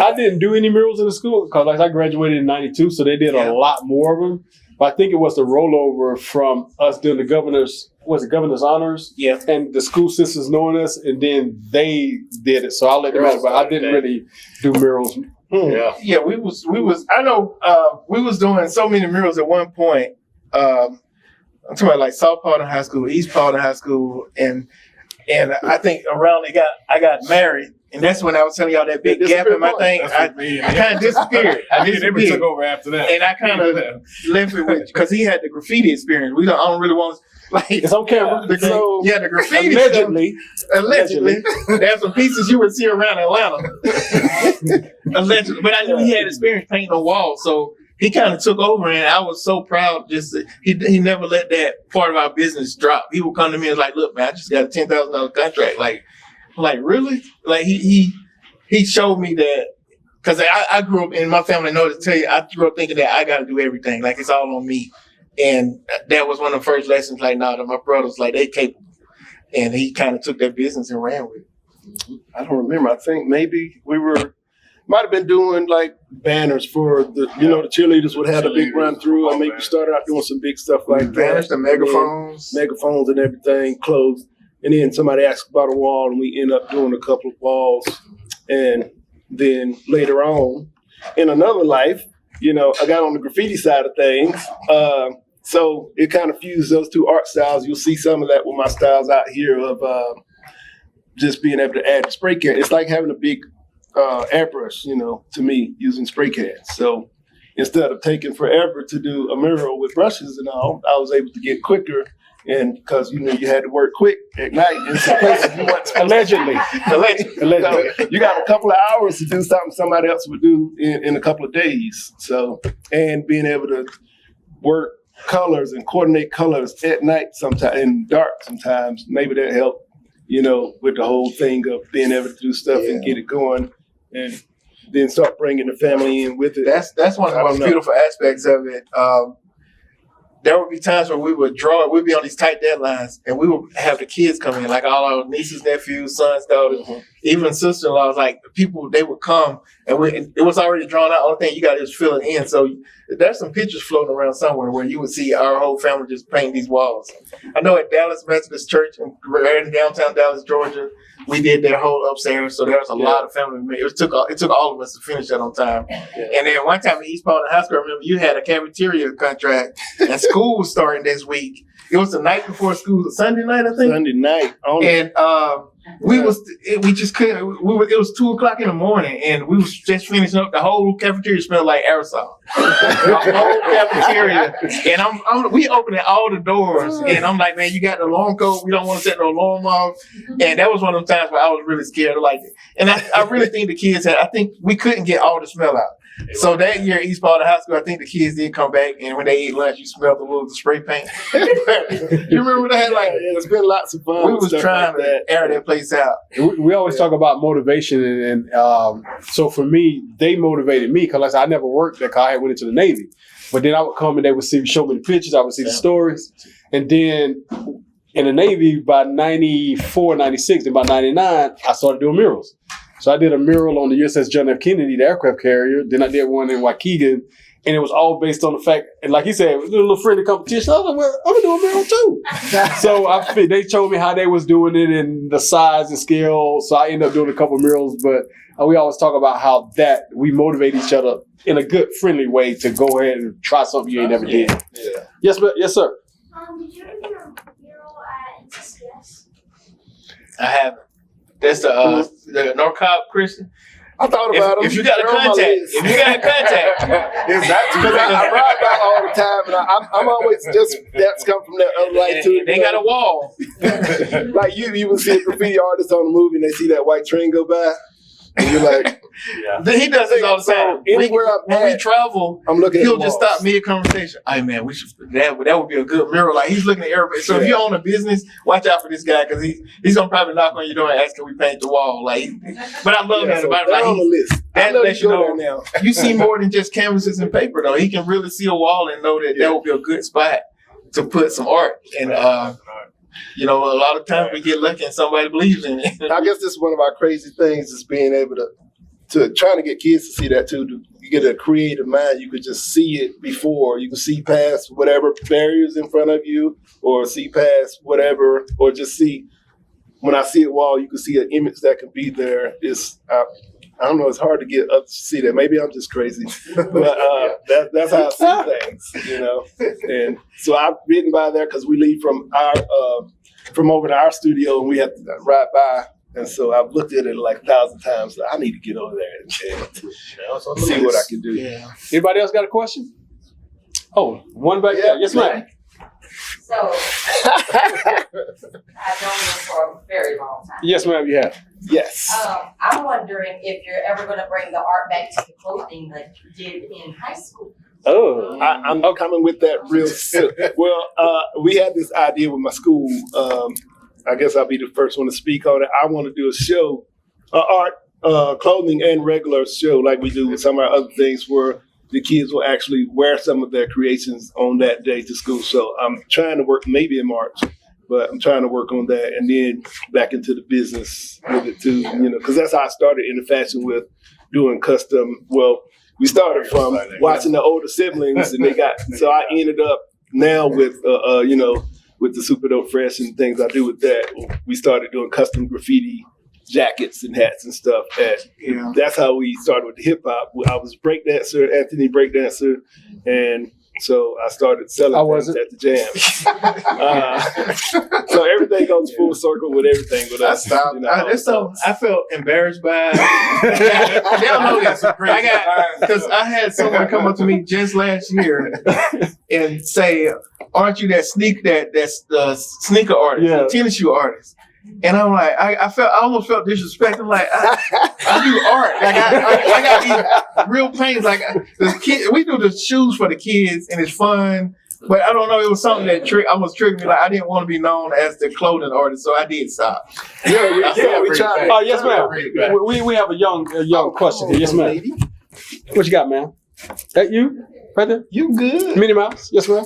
I didn't do any murals in the school because I graduated in '92, so they did a lot more of them. But I think it was the rollover from us doing the governor's honors? Yeah. And the school sisters knowing us, and then they did it. So I'll let them know. But I didn't really do murals. Yeah, we was. I know we was doing so many murals at one point. I'm talking about like South Paulding High School, East Paulding High School, and I think around I got married. And that's when I was telling y'all that big gap in my thing. I kind of disappeared. I took over after that. And I kind of left it with, because he had the graffiti experience. I don't really want to, like. It's on camera. The graffiti Allegedly. There's some pieces you would see around Atlanta. Allegedly. But I knew he had experience painting on walls. So he kind of took over, and I was so proud. He never let that part of our business drop. He would come to me and was like, look, man, I just got a $10,000 contract. Like really? Like he showed me that, because I grew up, and my family knows to tell you, I grew up thinking that I got to do everything, like it's all on me, and that was one of the first lessons. Like, nah, my brothers, like they capable, and he kind of took that business and ran with it. I don't remember. I think maybe might have been doing like banners for the the cheerleaders would have a big run through. I maybe started out doing some big stuff like banners, the megaphones and everything, clothes. And then somebody asked about a wall, and we end up doing a couple of walls. And then later on, in another life, I got on the graffiti side of things. So it kind of fused those two art styles. You'll see some of that with my styles out here of just being able to add spray can. It's like having a big airbrush, to me, using spray cans. So instead of taking forever to do a mural with brushes and all, I was able to get quicker. And because you had to work quick at night in some places you weren't allegedly. So you got a couple of hours to do something somebody else would do in a couple of days. So, and being able to work colors and coordinate colors at night sometimes, and dark sometimes, maybe that helped, with the whole thing of being able to do stuff and get it going, and then start bringing the family in with it. That's one of the most beautiful aspects of it. there would be times where we would draw it. We'd be on these tight deadlines, and we would have the kids come in, like all our nieces, nephews, sons, daughters, even sister-in-laws. Like people, they would come, and it was already drawn out. Only thing you got to do is fill it in. So there's some pictures floating around somewhere where you would see our whole family just paint these walls. I know at Dallas Methodist Church in downtown Dallas, Georgia, we did their whole upstairs. So there was a lot of family. It took all of us to finish that on time. And then one time at East Paulding High School, I remember you had a cafeteria contract, and school was starting this week. It was the night before school, Sunday night, I think. Sunday night. And we just couldn't. It was 2:00 in the morning, and we was just finishing up. The whole cafeteria smelled like aerosol. The whole cafeteria, and we opening all the doors, and I'm like, man, you got the alarm code. We don't want to set no alarm off. And that was one of those times where I was really scared. Like, and I really think the kids had. I think we couldn't get all the smell out. So that year, East Paulding High School, I think the kids did come back, and when they ate lunch, you smelled a little spray paint. You remember that? Like, it's been lots of fun. We was trying to air that place out. We always talk about motivation, and so for me, they motivated me because I never worked there. I had went into the Navy, but then I would come and they would show me the pictures. I would see the stories, and then in the Navy by 94, 96, and by 99, I started doing murals. So I did a mural on the USS John F. Kennedy, the aircraft carrier. Then I did one in Waukegan, and it was all based on the fact, and like he said, it was a little friendly competition. I was like, well, I'm gonna do a mural too. So they showed me how they was doing it and the size and scale. So I ended up doing a couple of murals, but we always talk about how that we motivate each other in a good, friendly way to go ahead and try something you ain't never did. Yeah. Yes, sir. Did you ever do a mural at NCCS? I haven't. That's the North Cobb Christian. I thought about if you got a contact, because I ride by all the time, and I'm always that's come from that other light too. They got a wall. Like you would see a graffiti artist on the movie, and they see that white train go by, and you're like, He does this all the time. When we travel, I'm looking. He'll just stop mid conversation. Hey man, we should that would be a good mural. Like he's looking at everybody. So if you own a business, watch out for this guy because he's gonna probably knock on your door and ask, can we paint the wall? Like, but I love that about it. Like, on the list. That lets you know now. You see more than just canvases and paper though. He can really see a wall and know that would be a good spot to put some art. And a lot of times we get lucky and somebody believes in it. I guess this is one of our crazy things is being able to trying to get kids to see that too. You get a creative mind. You could just see it before. You can see past whatever barriers in front of you, or see past whatever, or just see. When I see a wall, you can see an image that could be there. I don't know. It's hard to get others to see that. Maybe I'm just crazy, but that's how I see things. And so I've ridden by there because we leave from over to our studio, and we have to ride by. And so I've looked at it like 1,000 times. So I need to get over there and see what I can do. Yeah. Anybody else got a question? Oh, one back there. Yes, ma'am. So, I've known you for a very long time. Yes, ma'am, you have. Yes. I'm wondering if you're ever going to bring the art back to the clothing that you did in high school. Oh, I'm coming with that real soon. Well, we had this idea with my school. I guess I'll be the first one to speak on it. I want to do a show, art, clothing, and regular show like we do with some of our other things where the kids will actually wear some of their creations on that day to school. So I'm trying to work maybe in March, but I'm trying to work on that and then back into the business with it too, because that's how I started in the fashion with doing custom. Well, we started from watching the older siblings and so I ended up now with, with the Super Dope Fresh and things I do with that, we started doing custom graffiti jackets and hats and stuff. That's how we started with the hip hop. I was Anthony breakdancer, and so I started selling things at the jam. So everything goes full circle with everything with us. I felt embarrassed by it. They don't know this. Because I had someone come up to me just last year and say, "Aren't you that sneaker artist, the tennis shoe artist?" And I'm like, I almost felt disrespected. Like I do art. Like I got these real pains. Like we do the shoes for the kids, and it's fun. But I don't know. It was something that almost triggered me. Like I didn't want to be known as the clothing artist, so I did stop. We tried. Oh yes, ma'am. We have a young question here. Yes, ma'am. What you got, ma'am? That you right there? You good? Minnie Mouse. Yes, ma'am.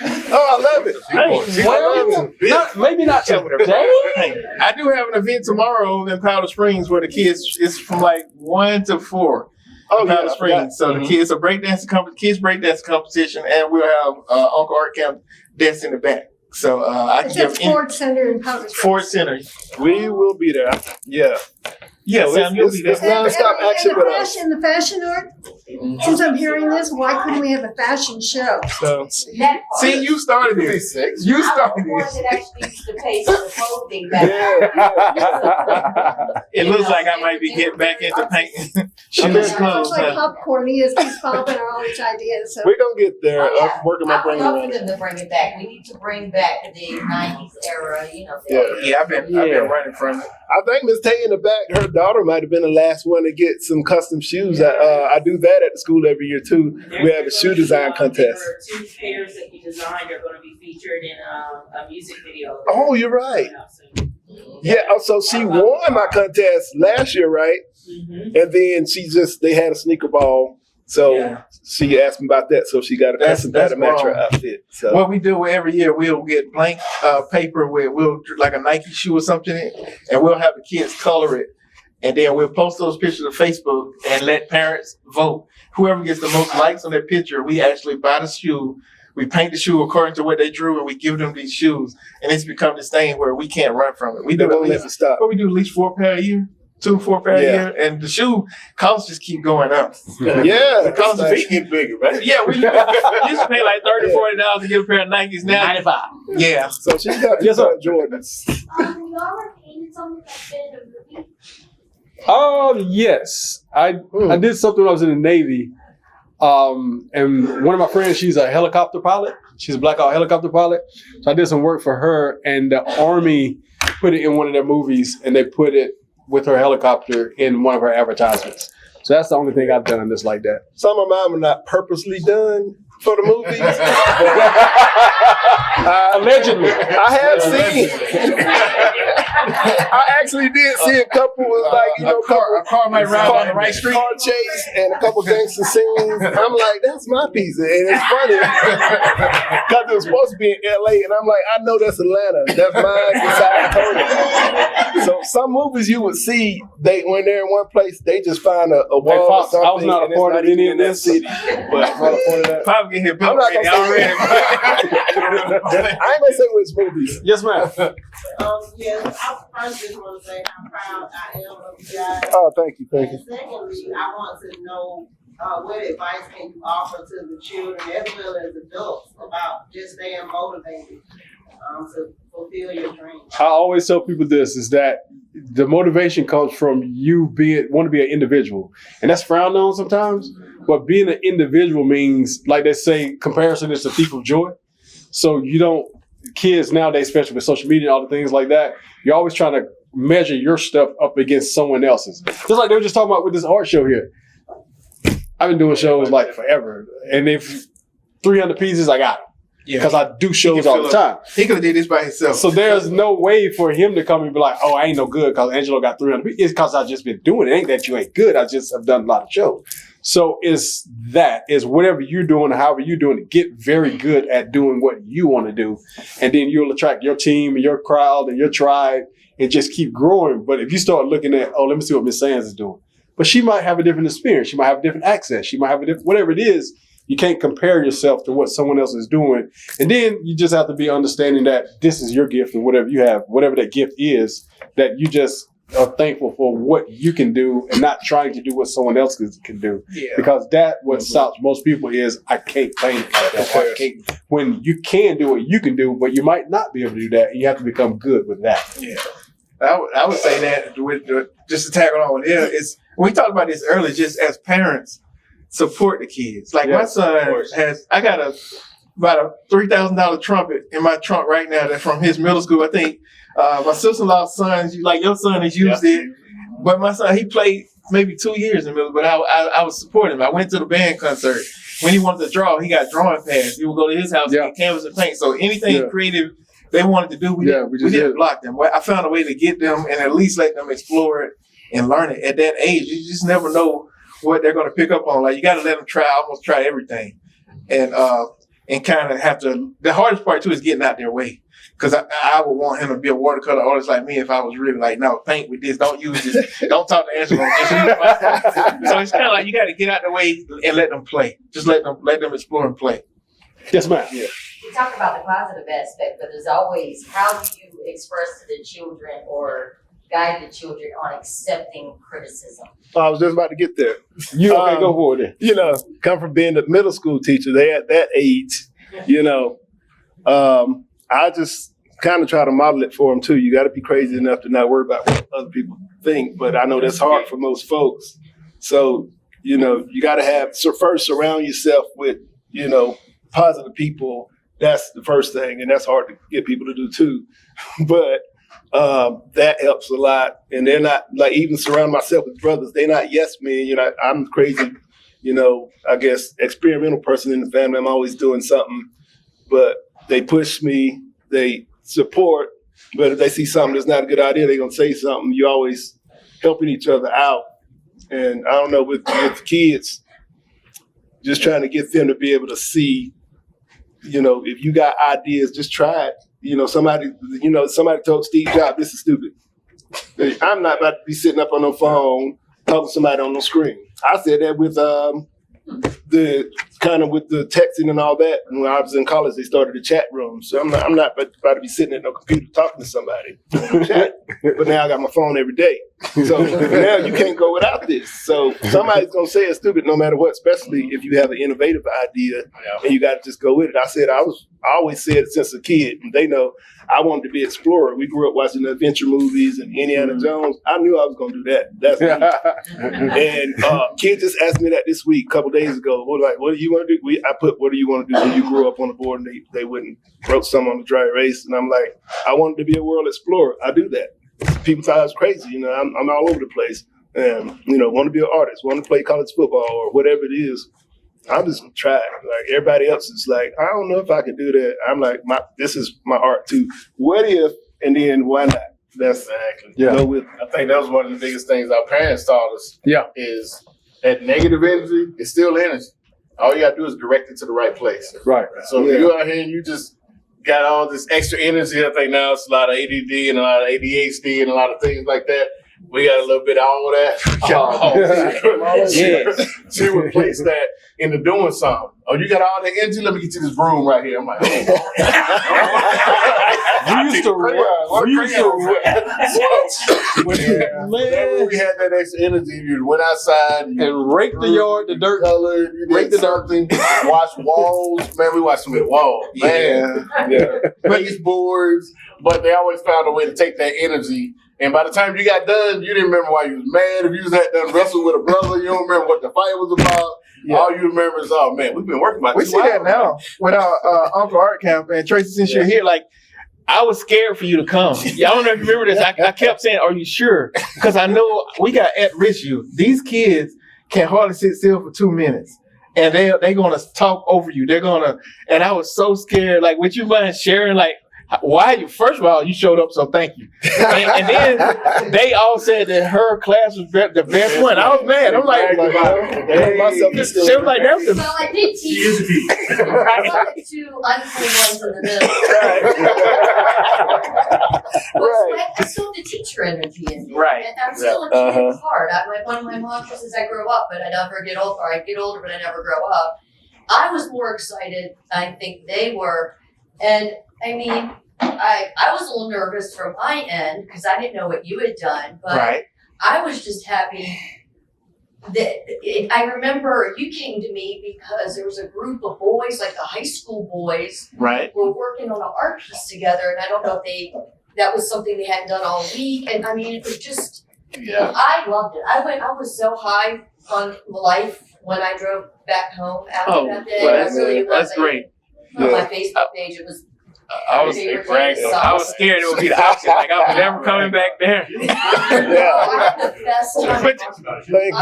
Oh, I love it. Maybe not today. I do have an event tomorrow in Powder Springs where the kids, it's from like 1 to 4. Oh, Powder yeah, Springs. So the kids, a kids breakdance competition, and we'll have Uncle Art Camp dance in the back. So I It's can at Ford Center in Powder Springs. Ford Center. We will be there. Yeah. Yeah, Sam, you'll be there. It's nonstop action with us. The fashion art, since I'm hearing this, why couldn't we have a fashion show? So, see, you started this. You started this. That actually used to pay for the clothing back It looks like I might be getting back into painting shoes, It clothes. looks like popcorn. He is popping all these ideas. So. we're going to get there. Yeah. I'm working my I would brain love on for it. them to bring it back. We need to bring back the 90s era, you know. Yeah, I've been running from it. I think Miss Tay in the back, her daughter might have been the last one to get some custom shoes. I do that at the school every year too. We have a shoe design contest. There are 2 pairs that you designed are going to be featured in a music video. Oh, you're right. Yeah, so she won my contest last year, right? Mm-hmm. And then they had a sneaker ball. So she asked me about that. So she got a custom pair to match her outfit. So what we do every year, we'll get blank paper with like a Nike shoe or something, and we'll have the kids color it. And then we'll post those pictures to Facebook and let parents vote. Whoever gets the most likes on that picture, we actually buy the shoe. We paint the shoe according to what they drew, and we give them these shoes. And it's become this thing where we can't run from it. We do at least 4 pair a year, 4 pair a year, and the shoe costs just keep going up. Yeah, the costs They get bigger, right? Yeah, we used to pay like $30-$40 to get a pair of Nikes. Now $95. Yeah, so she's got Jordans. Have you ever painted something that's been in a movie? Yes. I did something when I was in the Navy. And one of my friends, she's a helicopter pilot. She's a blackout helicopter pilot. So I did some work for her, and the Army put it in one of their movies, and they put it with her helicopter in one of her advertisements. So that's the only thing I've done that's like that. Some of mine were not purposely done for the movies. Allegedly. I have seen. I actually did see a couple with a car might ride on the right street. Car chase and a couple gangster scenes. I'm like, that's my piece. And it's funny because it was supposed to be in LA, and I'm like, I know that's Atlanta. That's mine beside Tony. So some movies you would see, when they're in one place, they just find a wall or Fox, something. I was not a part of any of this. City. But Probably get hit I'm not gonna already. I ain't gonna say which movies. Yes, ma'am. Yes, I first just want to say how proud I am of you guys. Oh, thank you. And secondly, I want to know what advice can you offer to the children as well as adults about just staying motivated to fulfill your dreams? I always tell people this, is that the motivation comes from you want to be an individual. And that's frowned on sometimes. But being an individual means, like they say, comparison is the thief of joy. So kids nowadays, especially with social media and all the things like that, you're always trying to measure your stuff up against someone else's. Just like they were just talking about with this art show here. I've been doing shows like forever. And if 300 pieces, I got them. Because I do shows all the time. He could have did this by himself. So there's no way for him to come and be like, oh, I ain't no good because Angelo got 300 pieces. It's because I've just been doing it. It ain't that you ain't good. I just have done a lot of shows. So it's whatever you're doing, however you're doing it, get very good at doing what you want to do. And then you'll attract your team and your crowd and your tribe and just keep growing. But if you start looking at, let me see what Miss Sands is doing. But she might have a different experience. She might have a different access. She might have a different, whatever it is. You can't compare yourself to what someone else is doing. And then you just have to be understanding that this is your gift and whatever you have, whatever that gift is, that you just are thankful for what you can do and not trying to do what someone else can do. Yeah. Because what stops most people is, I can't paint like that. I can't. When you can do what you can do, but you might not be able to do that, and you have to become good with that. Yeah. I would say that just to tag on with it, is we talked about this earlier, just as parents, support the kids. Like my son I got about a $3,000 trumpet in my trunk right now that's from his middle school. I think my sister-in-law's son, like your son has used it, but my son, he played maybe 2 years in middle, but I was supporting him. I went to the band concert. When he wanted to draw, he got drawing pads. He would go to his house and get canvas and paint. So anything creative they wanted to do, we didn't block them. I found a way to get them and at least let them explore it and learn it. At that age, you just never know what they're going to pick up on. Like, you got to let them almost try everything. And and kind of have to. The hardest part too is getting out their way. Because I would want him to be a watercolor artist like me if I was really like, no, paint with this, don't use this, don't talk to Angelo. Just use my. So it's kind of like you got to get out the way and let them play. Just let them explore and play. Yes, ma'am. Yeah. We talk about the positive aspect, but there's always, how do you express to the children or guide the children on accepting criticism? I was just about to get there. You okay? Go for it. You know, come from being a middle school teacher, they at that age, you know, I just kind of try to model it for them too. You got to be crazy enough to not worry about what other people think, but I know that's hard for most folks. So, you know, you got to have, first surround yourself with, you know, positive people. That's the first thing, and that's hard to get people to do too. But that helps a lot. And they're not, like, even surround myself with brothers, they're not yes men. You know, I'm crazy, you know, I guess experimental person in the family. I'm always doing something, but they push me, they support, but if they see something that's not a good idea, they're gonna say something. You're always helping each other out. And I don't know, with kids, just trying to get them to be able to see, you know, if you got ideas, just try it. You know, somebody told Steve Jobs, this is stupid. I'm not about to be sitting up on the phone talking to somebody on the screen. I said that with with the texting and all that. And when I was in college, they started a chat room. So I'm not about to be sitting at no computer talking to somebody. But now I got my phone every day. So now you can't go without this. So somebody's gonna say it's stupid no matter what, especially if you have an innovative idea and you got to just go with it. I always said since a kid, and they know I wanted to be an explorer. We grew up watching adventure movies and Indiana Jones. I knew I was gonna do that. That's me. And kids just asked me that this week, a couple days ago. Like, what do you want to do? I put, what do you want to do when you grew up on the board? And they wrote something on the dry erase. And I'm like, I wanted to be a world explorer. I do that. People thought I was crazy. You know, I'm all over the place. And, you know, want to be an artist, want to play college football or whatever it is. I'm just gonna try it. Like everybody else is like, I don't know if I can do that. I'm like, this is my art too. What if, and then why not? That's exactly. Yeah. Go with it. I think that was one of the biggest things our parents taught us. Yeah. Is that negative energy is still energy. All you gotta do is direct it to the right place. Right. So if you're out here and you just got all this extra energy, I think now it's a lot of ADD and a lot of ADHD and a lot of things like that. We got a little bit of all of that. She replaced that into doing something. Oh, you got all that energy? Let me get you this broom right here. I'm like, oh. We had that extra energy. You went outside and raked the yard, the dirt, colored, raked the dirt, washed walls. Man, we watched some of the walls. Man, baseboards. But they always found a way to take that energy. And by the time you got done, you didn't remember why you was mad. If you was done wrestling with a brother, you don't remember what the fight was about. Yeah. All you remember is, oh man, we've been working about We see that now with our Uncle Art camp. And Tracy, since you're here, like, I was scared for you to come. I don't know if you remember this. I kept saying, are you sure? Because I know we got at-risk youth. These kids can hardly sit still for 2 minutes. And they're going to talk over you. And I was so scared. Like, would you mind sharing, like, why you? First of all, you showed up, so thank you. And then they all said that her class was the best one. I was mad. I'm like, she was like, that's the. Well, I did teach. I saw the two unclean ones in the middle. Right. I still have the teacher energy in me. Right. And I'm still a kid. It's hard. One of my mantras is I grow up, but I never get old, or I get older, but I never grow up. I was more excited, I think they were. And I mean, I was a little nervous from my end because I didn't know what you had done, but I was just happy that I remember you came to me because there was a group of boys, like the high school boys, were working on an art piece together, and I don't know if that was something they hadn't done all week, and I mean, it was just, I loved it. I was so high on life when I drove back home after that day. Well, I really was. That's great. On my Facebook page, it was. I was scared it would be the opposite. Like, I was never coming back there. I had the best time.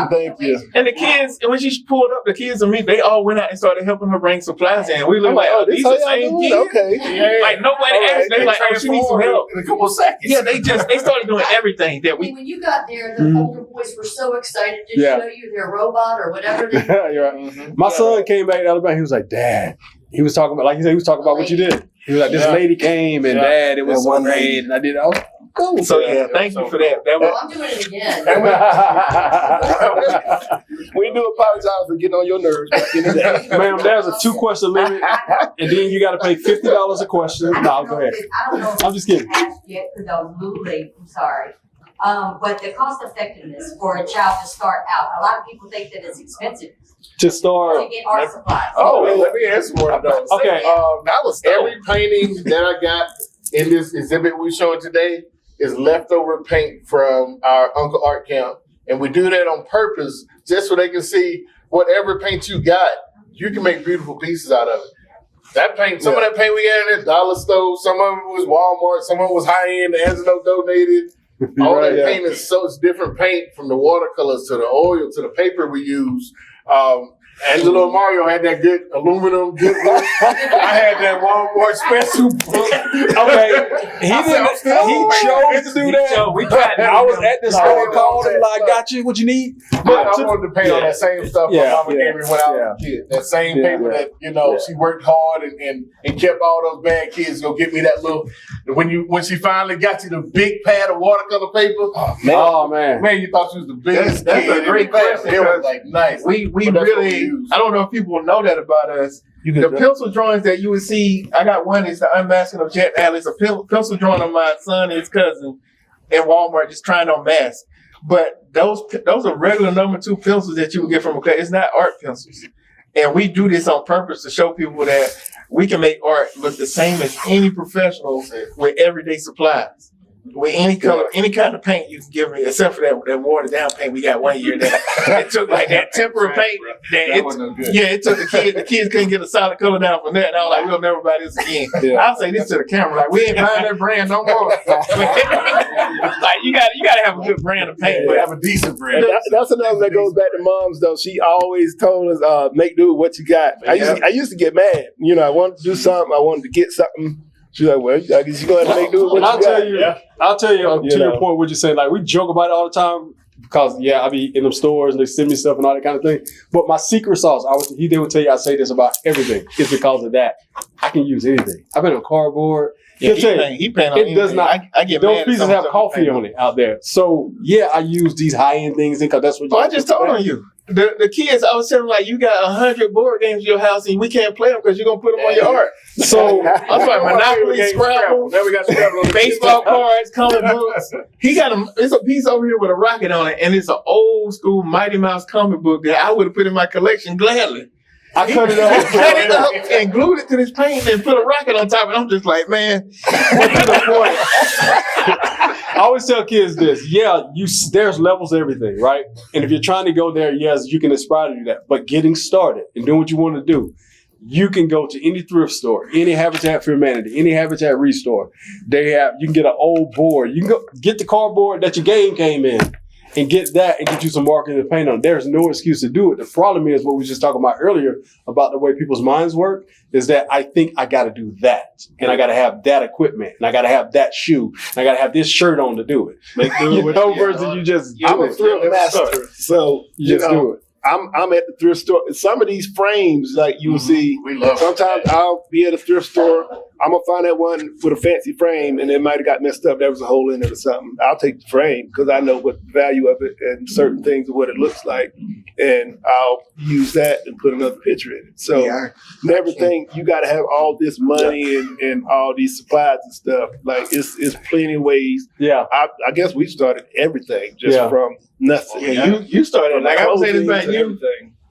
Thank you. And the kids, and when she pulled up, the kids and me, they all went out and started helping her bring supplies in. We looked like, oh, these are the same kids. Okay. Like, nobody asked. They like, oh, she needs some help. In a couple of seconds. Yeah, they started doing everything that we. When you got there, the older boys were so excited to show you their robot or whatever. You're right. My son came back to Alabama. He was like, Dad, he was talking about, like he said, he was talking about what you did. He was like, this lady came and Dad, it was so great, and I did it. I was cool. So thank you for that. I'm doing it again. We do apologize for getting on your nerves back in the day. Ma'am, there's a 2-question limit, and then you got to pay $50 a question. No, go ahead. I don't know if I'm just kidding. asked yet because I was a little late. I'm sorry. But the cost effectiveness for a child to start out, a lot of people think that it's expensive To start. to get art supplies. Let me answer one of those. Okay. That was every painting that I got in this exhibit we're showing today is leftover paint from our Uncle Art Camp. And we do that on purpose just so they can see whatever paint you got, you can make beautiful pieces out of it. That paint, some of that paint we had at Dollar Store, some of it was Walmart, some of it was high end, Angelo donated. All that paint is it's different paint, from the watercolors to the oil to the paper we use. Angelo and Mario had that good aluminum. I had that Walmart special. Okay, he chose to do that. I was at the store, called him, like, got you, what you need? I wanted to paint on that same stuff my mama gave me when I was a kid. That same paper that, she worked hard and kept all those bad kids go get me that little, when she finally got you the big pad of watercolor paper. Oh, man. Man, you thought she was the biggest That's kid. a great question. It was like nice. We really, I don't know if people know that about us. The pencil drawings that you would see, I got one, it's the Unmasking of Jet Alley. It's a pencil drawing of my son and his cousin in Walmart just trying on masks. But those are regular number 2 pencils that you would get from a class. It's not art pencils. And we do this on purpose to show people that we can make art look the same as any professional with everyday supplies. With any color, any kind of paint you can give me, except for that watered down paint we got one year that it took like that tempera paint. It took the kids couldn't get a solid color down from that. And I was like, we'll never buy this again. I'll say this to the camera, like, we ain't buying that brand no more. Like, you gotta have a good brand of paint, but have a decent brand. That's another that goes back to Mom's though. She always told us, make do with what you got. I used to get mad. I wanted to do something, I wanted to get something. She's like, well, I guess you go ahead and make do with what you got. I'll tell you, to your point, what you're saying, like, we joke about it all the time because, I be in them stores and they send me stuff and all that kind of thing. But my secret sauce, they would tell you I say this about everything. It's because of that. I can use anything. I've been on cardboard. He paint on it does not. I get those mad pieces have coffee on it out there. So, I use these high-end things because that's what I just told on you. The kids, I was telling them, like, you got 100 board games in your house and we can't play them because you're going to put them on your art. So, I'm like, Monopoly, Scrabble, then we got Scrabble, baseball cards, comic books. He got it's a piece over here with a rocket on it, and it's an old school Mighty Mouse comic book that I would have put in my collection gladly. I cut it up, and glued it to this paint and put a rocket on top, and I'm just like, man, what to the point? I always tell kids this, there's levels of everything, right? And if you're trying to go there, yes, you can aspire to do that. But getting started and doing what you want to do, you can go to any thrift store, any Habitat for Humanity, any Habitat Restore. You can get an old board. You can go get the cardboard that your game came in and get that and get you some markers and paint on it. There's no excuse to do it. The problem is what we were just talking about earlier about the way people's minds work is that I think I got to do that. And I got to have that equipment. And I got to have that shoe. And I got to have this shirt on to do it. Versus you just I'm a thrift master. So, you just do it. I'm at the thrift store. Some of these frames, like you will see, sometimes I'll be at a thrift store. I'm going to find that one with a fancy frame and it might have got messed up. There was a hole in it or something. I'll take the frame because I know what the value of it and certain things of what it looks like. And I'll use that and put another picture in it. So never think you got to have all this money and all these supplies and stuff. Like it's plenty of ways. Yeah. I guess we started everything just from nothing. You started, like I was saying this about you.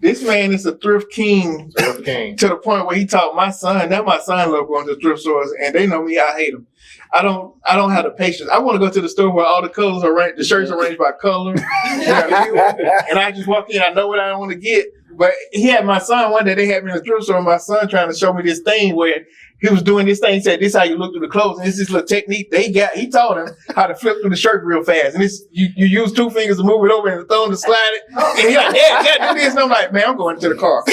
This man is a thrift king to the point where he taught my son. Now my son loves going to thrift stores, and they know me. I hate them. I don't have the patience. I want to go to the store where all the colors are arranged, the shirts are arranged by color, and I just walk in. I know what I want to get. But he had my son one day. They had me in the thrift store. And my son trying to show me this thing where he was doing this thing. He said, "This is how you look through the clothes." And it's this little technique he taught him how to flip through the shirt real fast. And it's you use 2 fingers to move it over and the thumb to slide it. And he's like, "Yeah, do this." And I'm like, "Man, I'm going to the car."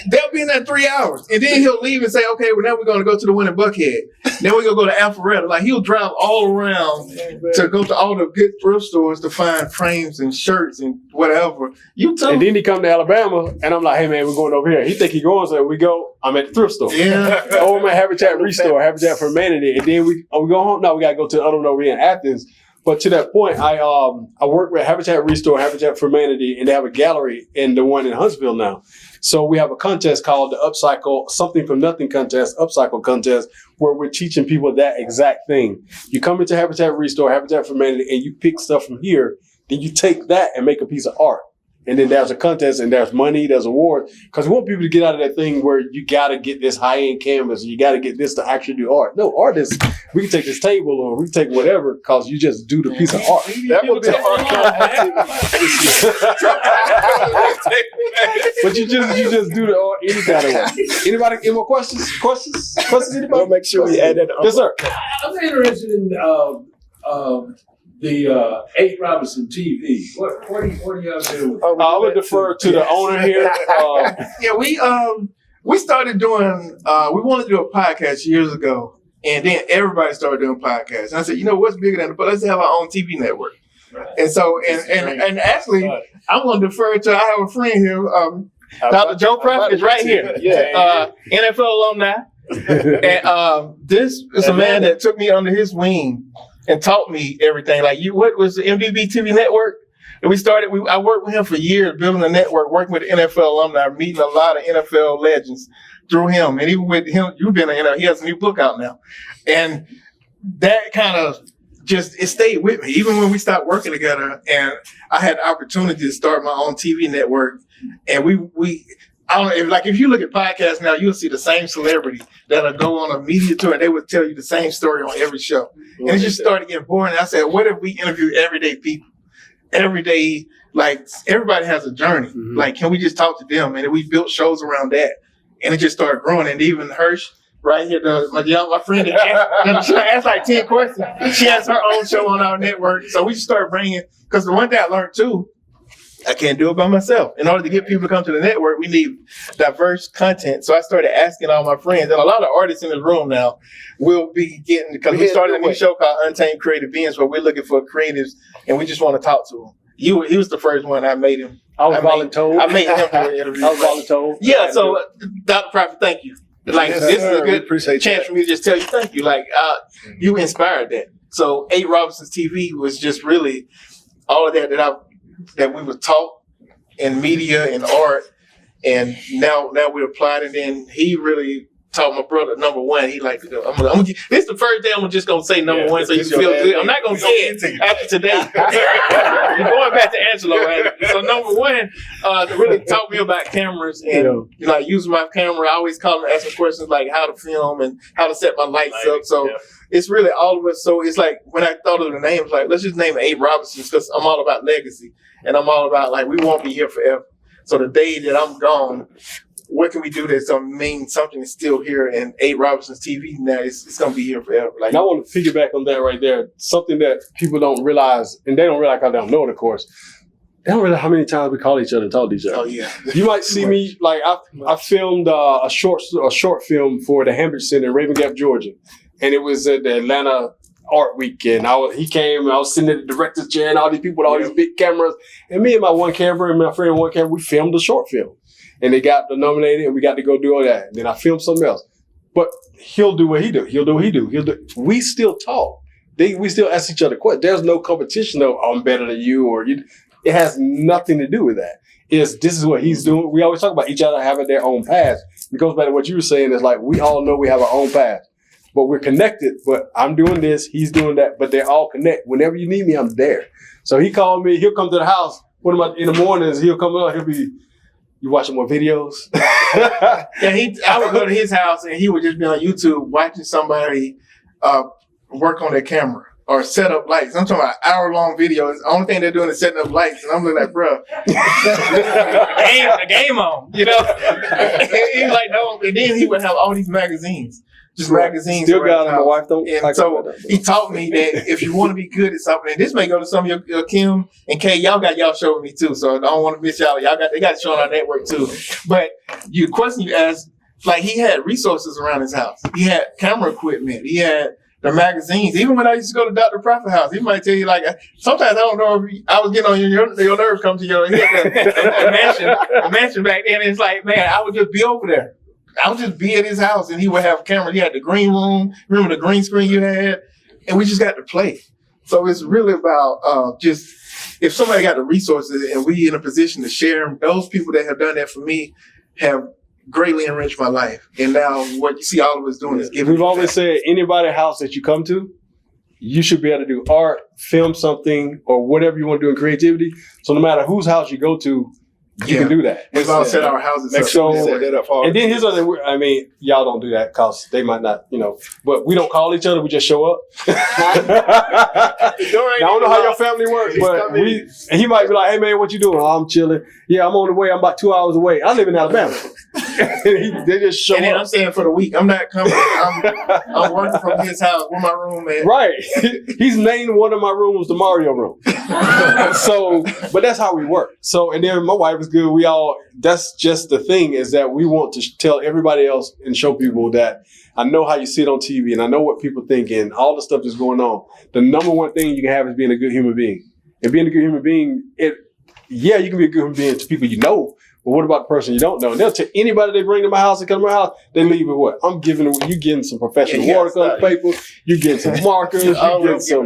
They'll be in there 3 hours. And then he'll leave and say, okay, well, now we're going to go to the one in Buckhead. Then we're going to go to Alpharetta. Like, he'll drive all around to go to all the good thrift stores to find frames and shirts and whatever. You tell And then he come to Alabama, and I'm like, hey, man, we're going over here. He think he going, so we go, I'm at the thrift store. Yeah. Over my Habitat Restore, Habitat for Humanity. And then we go home. No, we got to go to the other one over here in Athens. But to that point, I work with Habitat Restore, Habitat for Humanity, and they have a gallery in the one in Huntsville now. So we have a contest called the Upcycle Something from Nothing contest, Upcycle contest, where we're teaching people that exact thing. You come into Habitat Restore, Habitat for Humanity, and you pick stuff from here. Then you take that and make a piece of art. And then there's a contest and there's money, there's awards. Because we want people to get out of that thing where you got to get this high-end canvas, you got to get this to actually do art. No, art is, we can take this table or we can take whatever because you just do the piece of art. That would be the art. But you just do the art any kind of way. Anybody, any more questions? Questions, anybody? We'll make sure we add that on. Yes, sir. I'm interested in the 8 Robinson TV. What do y'all do? I would defer to the owner here. Yeah, we started doing, we wanted to do a podcast years ago, and then everybody started doing podcasts. And I said, you know, what's bigger than the, but let's have our own TV network. Right. And so, and actually, I'm going to defer to, I have a friend here, Dr. Joe Pratt is right here. Yeah. NFL alumni. And this is a man that took me under his wing and taught me everything. Like, what was the MDB TV network? And I worked with him for years, building a network, working with NFL alumni, meeting a lot of NFL legends through him. And even with him, he has a new book out now. And that kind of it stayed with me, even when we stopped working together. And I had the opportunity to start my own TV network. And I don't know, if you look at podcasts now, you'll see the same celebrity that'll go on a media tour and they would tell you the same story on every show. And it just started getting boring. I said, what if we interview everyday people? Every day, like, everybody has a journey. Mm-hmm. Like, can we just talk to them? And we built shows around that. And it just started growing. And even Hirsch, right here, my friend, she asked like 10 questions. She has her own show on our network. So we just started bringing, because the one thing I learned too, I can't do it by myself. In order to get people to come to the network, we need diverse content. So I started asking all my friends, and a lot of artists in this room now will be getting, because we started a new show called Untamed Creative Beings, where we're looking for creatives, and we just want to talk to them. He was the first one. I made him. I voluntold. I made him do an interview. I was voluntold. Yeah, so Dr. Prophet, thank you. Like, this is a good chance for me to just tell you thank you. Like, you inspired that. So 8 Robinson's TV was just really all of that we were taught in media and art, and now we applied. And then he really taught my brother number one. He like, this is the first day I'm just gonna say number one, so you feel good. I'm not gonna say it after today. You're going back to Angelo, right? So number one, really taught me about cameras and like using my camera. I always call him, asking questions like how to film and how to set my lights up. So it's really all of us. So it's like when I thought of the names, like let's just name it 8 Robinsons, because I'm all about legacy. And I'm all about, like, we won't be here forever. So the day that I'm gone, what can we do that's going to mean something is still here? And 8 Robinson's TV now, it's going to be here forever. Like, and I want to piggyback on that right there. Something that people don't realize, and they don't realize because they don't know it, of course. They don't realize how many times we call each other and talk to each other. Oh, yeah. You might see me, like, I filmed a short film for the Hambridge Center in Raven Gap, Georgia. And it was at the Atlanta Art Weekend. He came and I was sitting in the director's chair and all these people with all these big cameras. And me and my one camera and my friend one camera, we filmed a short film. And they got nominated and we got to go do all that. And then I filmed something else. But he'll do what he do. He'll do what he do. We still talk. We still ask each other questions. There's no competition though, I'm better than you or you. It has nothing to do with that. This is what he's doing. We always talk about each other having their own path. It goes back to what you were saying. It's like we all know we have our own path. But we're connected, but I'm doing this, he's doing that, but they're all connected. Whenever you need me, I'm there. So he called me, he'll come to the house in the mornings, he'll come up, you watching more videos? Yeah, I would go to his house and he would just be on YouTube watching somebody work on their camera or set up lights. I'm talking about hour-long videos. The only thing they're doing is setting up lights. And I'm looking like, bro, the game on, you know? And he's like, no. And then he would have all these magazines just magazines. Still got around it. the My house. wife don't. And like so that. he taught me that if you want to be good at something, and this may go to some of your Kim and Kay, y'all got y'all show with me too. So I don't want to miss y'all. They got to show on our network too. But the question you asked, like he had resources around his house. He had camera equipment. He had the magazines. Even when I used to go to Dr. Prophet's house, he might tell you like, sometimes I don't know if I was getting on your nerves come to your a mansion back then. And it's like, man, I would just be over there. I would just be at his house and he would have cameras. He had the green room. Remember the green screen you had? And we just got to play. So it's really about just, if somebody got the resources and we in a position to share them, those people that have done that for me have greatly enriched my life. And now what you see all of us doing is giving. We've always said anybody's house that you come to, you should be able to do art, film something, or whatever you want to do in creativity. So no matter whose house you go to, you can do that. We've all set our houses up. So, set that up for and then here's other thing. I mean, y'all don't do that because they might not, but we don't call each other. We just show up. I don't know how your family works, but and he might be like, hey man, what you doing? Oh, I'm chilling. Yeah, I'm on the way. I'm about 2 hours away. I live in Alabama. They just show and then up. I'm staying for the week. I'm not coming. I'm working from his house. Where my room at? Right. He's named one of my rooms the Mario room. So, but that's how we work. So, and then my wife is good. That's just the thing, is that we want to tell everybody else and show people that I know how you see it on TV and I know what people think and all the stuff that's going on. The number one thing you can have is being a good human being. And being a good human being, you can be a good human being to people you know, but what about the person you don't know? And they'll tell anybody they bring to my house and come to my house, they leave with what? I'm giving it, you getting some professional watercolor paper, you getting some markers, you getting some.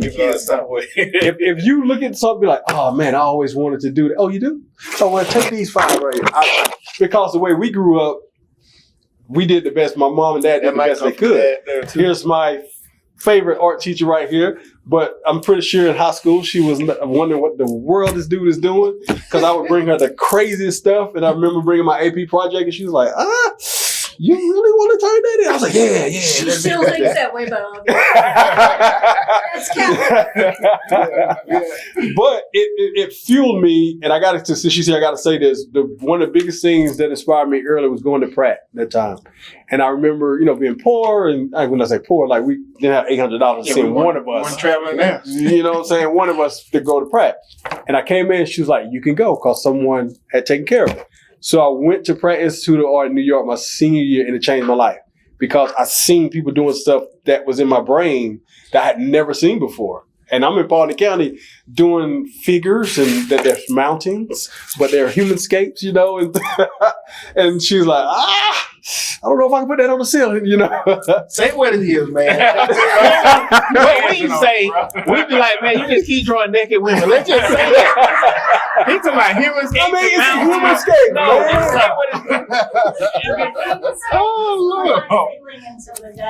If you look at something, be like, oh man, I always wanted to do that. Oh, you do? Oh, well, take these 5 right here. Because the way we grew up, we did the best. My mom and dad did the best they could. Here's my favorite art teacher right here. But I'm pretty sure in high school, she was wondering what the world this dude is doing. Because I would bring her the craziest stuff. And I remember bringing my AP project and she was like, you really want to turn that in? I was like, yeah. She still thinks that way, but But it fueled me, and I got to. Since she's here, I got to say this. One of the biggest things that inspired me early was going to Pratt that time, and I remember, being poor, and when I say poor, like we didn't have $800 to send one of us. One traveling there. You know what I'm saying? One of us to go to Pratt, and I came in. She was like, "You can go," because someone had taken care of it. So I went to Pratt Institute of Art in New York my senior year, and it changed my life because I seen people doing stuff that was in my brain that I had never seen before. And I'm in Paulding County doing figures and that there's mountains, but they're humanscapes, and and she was like, I don't know if I can put that on the ceiling, Say what it is, man. We'd be like, man, you just keep drawing naked women. Let's just say that. He's talking about humanscapes. I mean, it's a humanscape, man. Oh, Lord.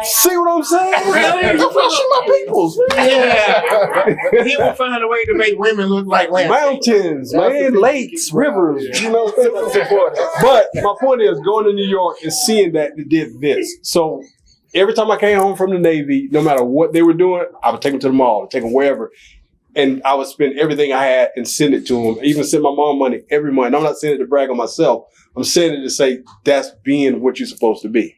See what I'm saying? Really? I'm pushing my peoples. Yeah. He will find a way to make women look like mountains, man, lakes, rivers, But my point is, going to New York and seeing that it did this. So every time I came home from the Navy, no matter what they were doing, I would take them to the mall, take them wherever. And I would spend everything I had and send it to them. I even send my mom money every month. I'm not saying it to brag on myself. I'm saying it to say that's being what you're supposed to be.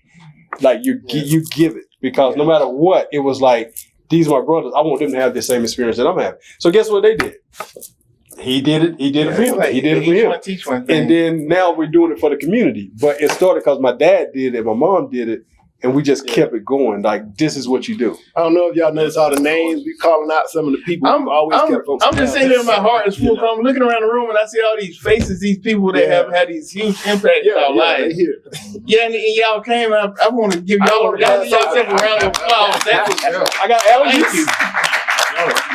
Like you give it, because no matter what, it was like, these are my brothers. I want them to have the same experience that I'm having. So guess what they did? He did it. He did it for him. He did it for him. And then now we're doing it for the community. But it started because my dad did it, my mom did it, and we just kept it going. Like, this is what you do. I don't know if y'all notice all the names. We calling out some of the people. I'm just sitting here, my heart is full. I'm looking around the room and I see all these faces, these people that have had these huge impacts in our lives. Yeah, and y'all came. I want to give y'all a round of applause. I got allergies.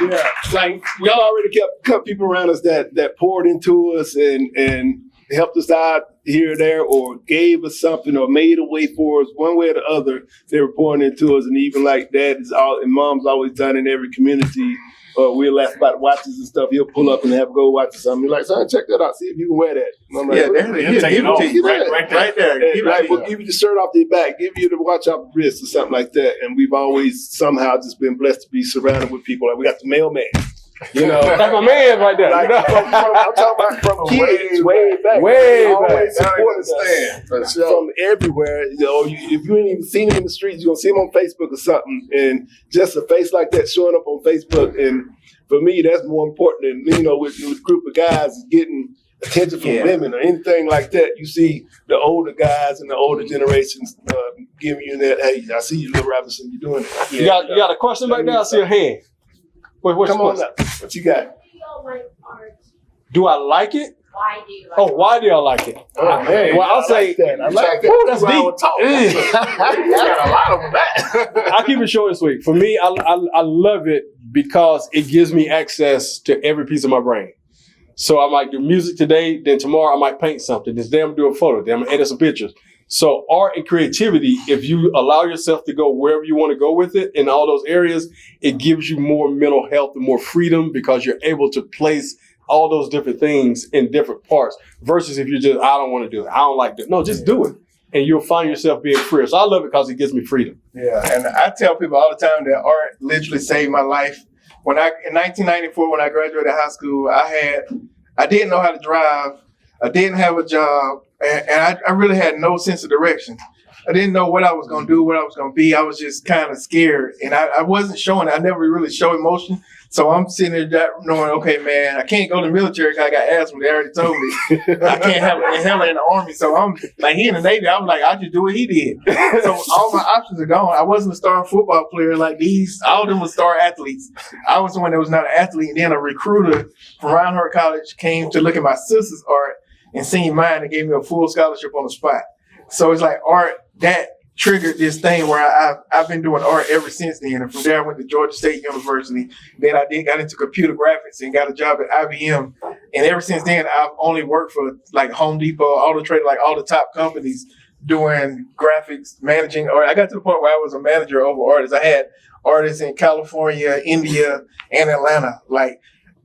Yeah, like we already kept people around us that poured into us and helped us out here or there, or gave us something, or made a way for us one way or the other. They were pouring into us, and even like Dad and Mom's always done in every community. We'll ask about watches and stuff. He'll pull up and have a go watch or something. You're like, son, check that out. See if you can wear that. And I'm like, right there. We'll give you the shirt off the back, give you the watch off the wrist or something like that. And we've always somehow just been blessed to be surrounded with people. Like, we got the mailman. You know, That's my man right there. like, you know? I'm talking about from kids way back. Way They back. always supported us from everywhere. You know, if you ain't even seen him in the streets, you're gonna see him on Facebook or something. And just a face like that showing up on Facebook, and for me, that's more important than, you know, with a group of guys getting attention from women or anything like that. You see the older guys and the older generations giving you that, hey, I see you, Lil Robinson, you're doing it. You got a question back there? I see a hand. What's Come on up. What you got? Do y'all like art? Do I like it? Why do you like Oh, why do I like it? Oh, man. Well, I'll say that. I like that. Ooh, that's deep. got a lot of that. I'll keep it short and sweet. For me, I love it because it gives me access to every piece of my brain. So I might do music today, then tomorrow I might paint something. This day I'm gonna do a photo, then I'm gonna edit some pictures. So art and creativity, if you allow yourself to go wherever you want to go with it in all those areas, it gives you more mental health and more freedom because you're able to place all those different things in different parts versus if you're just, I don't want to do it. I don't like that. No, just do it. And you'll find yourself being free. So I love it because it gives me freedom. Yeah, and I tell people all the time that art literally saved my life. In 1994, when I graduated high school, I didn't know how to drive. I didn't have a job, and I really had no sense of direction. I didn't know what I was going to do, what I was going to be. I was just kind of scared, and I wasn't showing it. I never really show emotion. So I'm sitting there knowing, okay, man, I can't go to the military because I got asthma. They already told me I can't have an inhaler in the Army. So I'm like, he in the Navy. I'm like, I just do what he did. So all my options are gone. I wasn't a star football player like these. All of them were star athletes. I was the one that was not an athlete. And then a recruiter from Reinhardt College came to look at my sister's art and seen mine and gave me a full scholarship on the spot. So it's like art that triggered this thing where I've been doing art ever since then. And from there, I went to Georgia State University. Then I got into computer graphics and got a job at IBM. And ever since then, I've only worked for like Home Depot, Auto Trader, like all the top companies doing graphics, managing art. I got to the point where I was a manager over artists. I had artists in California, India, and Atlanta.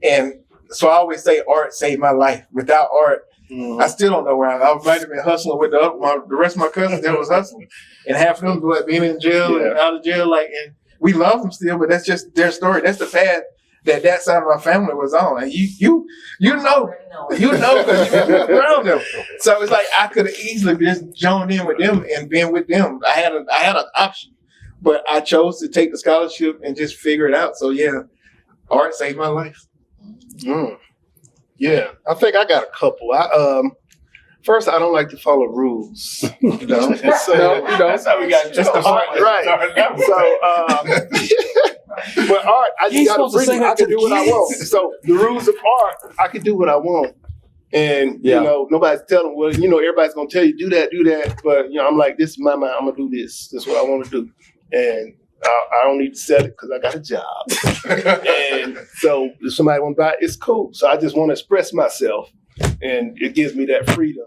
And so I always say art saved my life. Without art, I still don't know where I might have been hustling with the rest of my cousins that was hustling. And half of them being in jail and out of jail. And we love them still, but that's just their story. That's the path that side of my family was on. And you know because you've been around them. So it's like I could have easily just joined in with them and been with them. I had an option, but I chose to take the scholarship and just figure it out. So yeah, art saved my life. Yeah, I think I got a couple. First, I don't like to follow rules. You know, so That's how we got just the art, right? So, but art, I just got to freedom. I can do what I want. So the rules of art, I can do what I want, and you know, nobody's telling. Well, you know, everybody's gonna tell you do that. But you know, I'm like, this is my mind. I'm gonna do this. This is what I want to do, and I don't need to sell it because I got a job. And so if somebody want to buy it, it's cool. So I just want to express myself, and it gives me that freedom.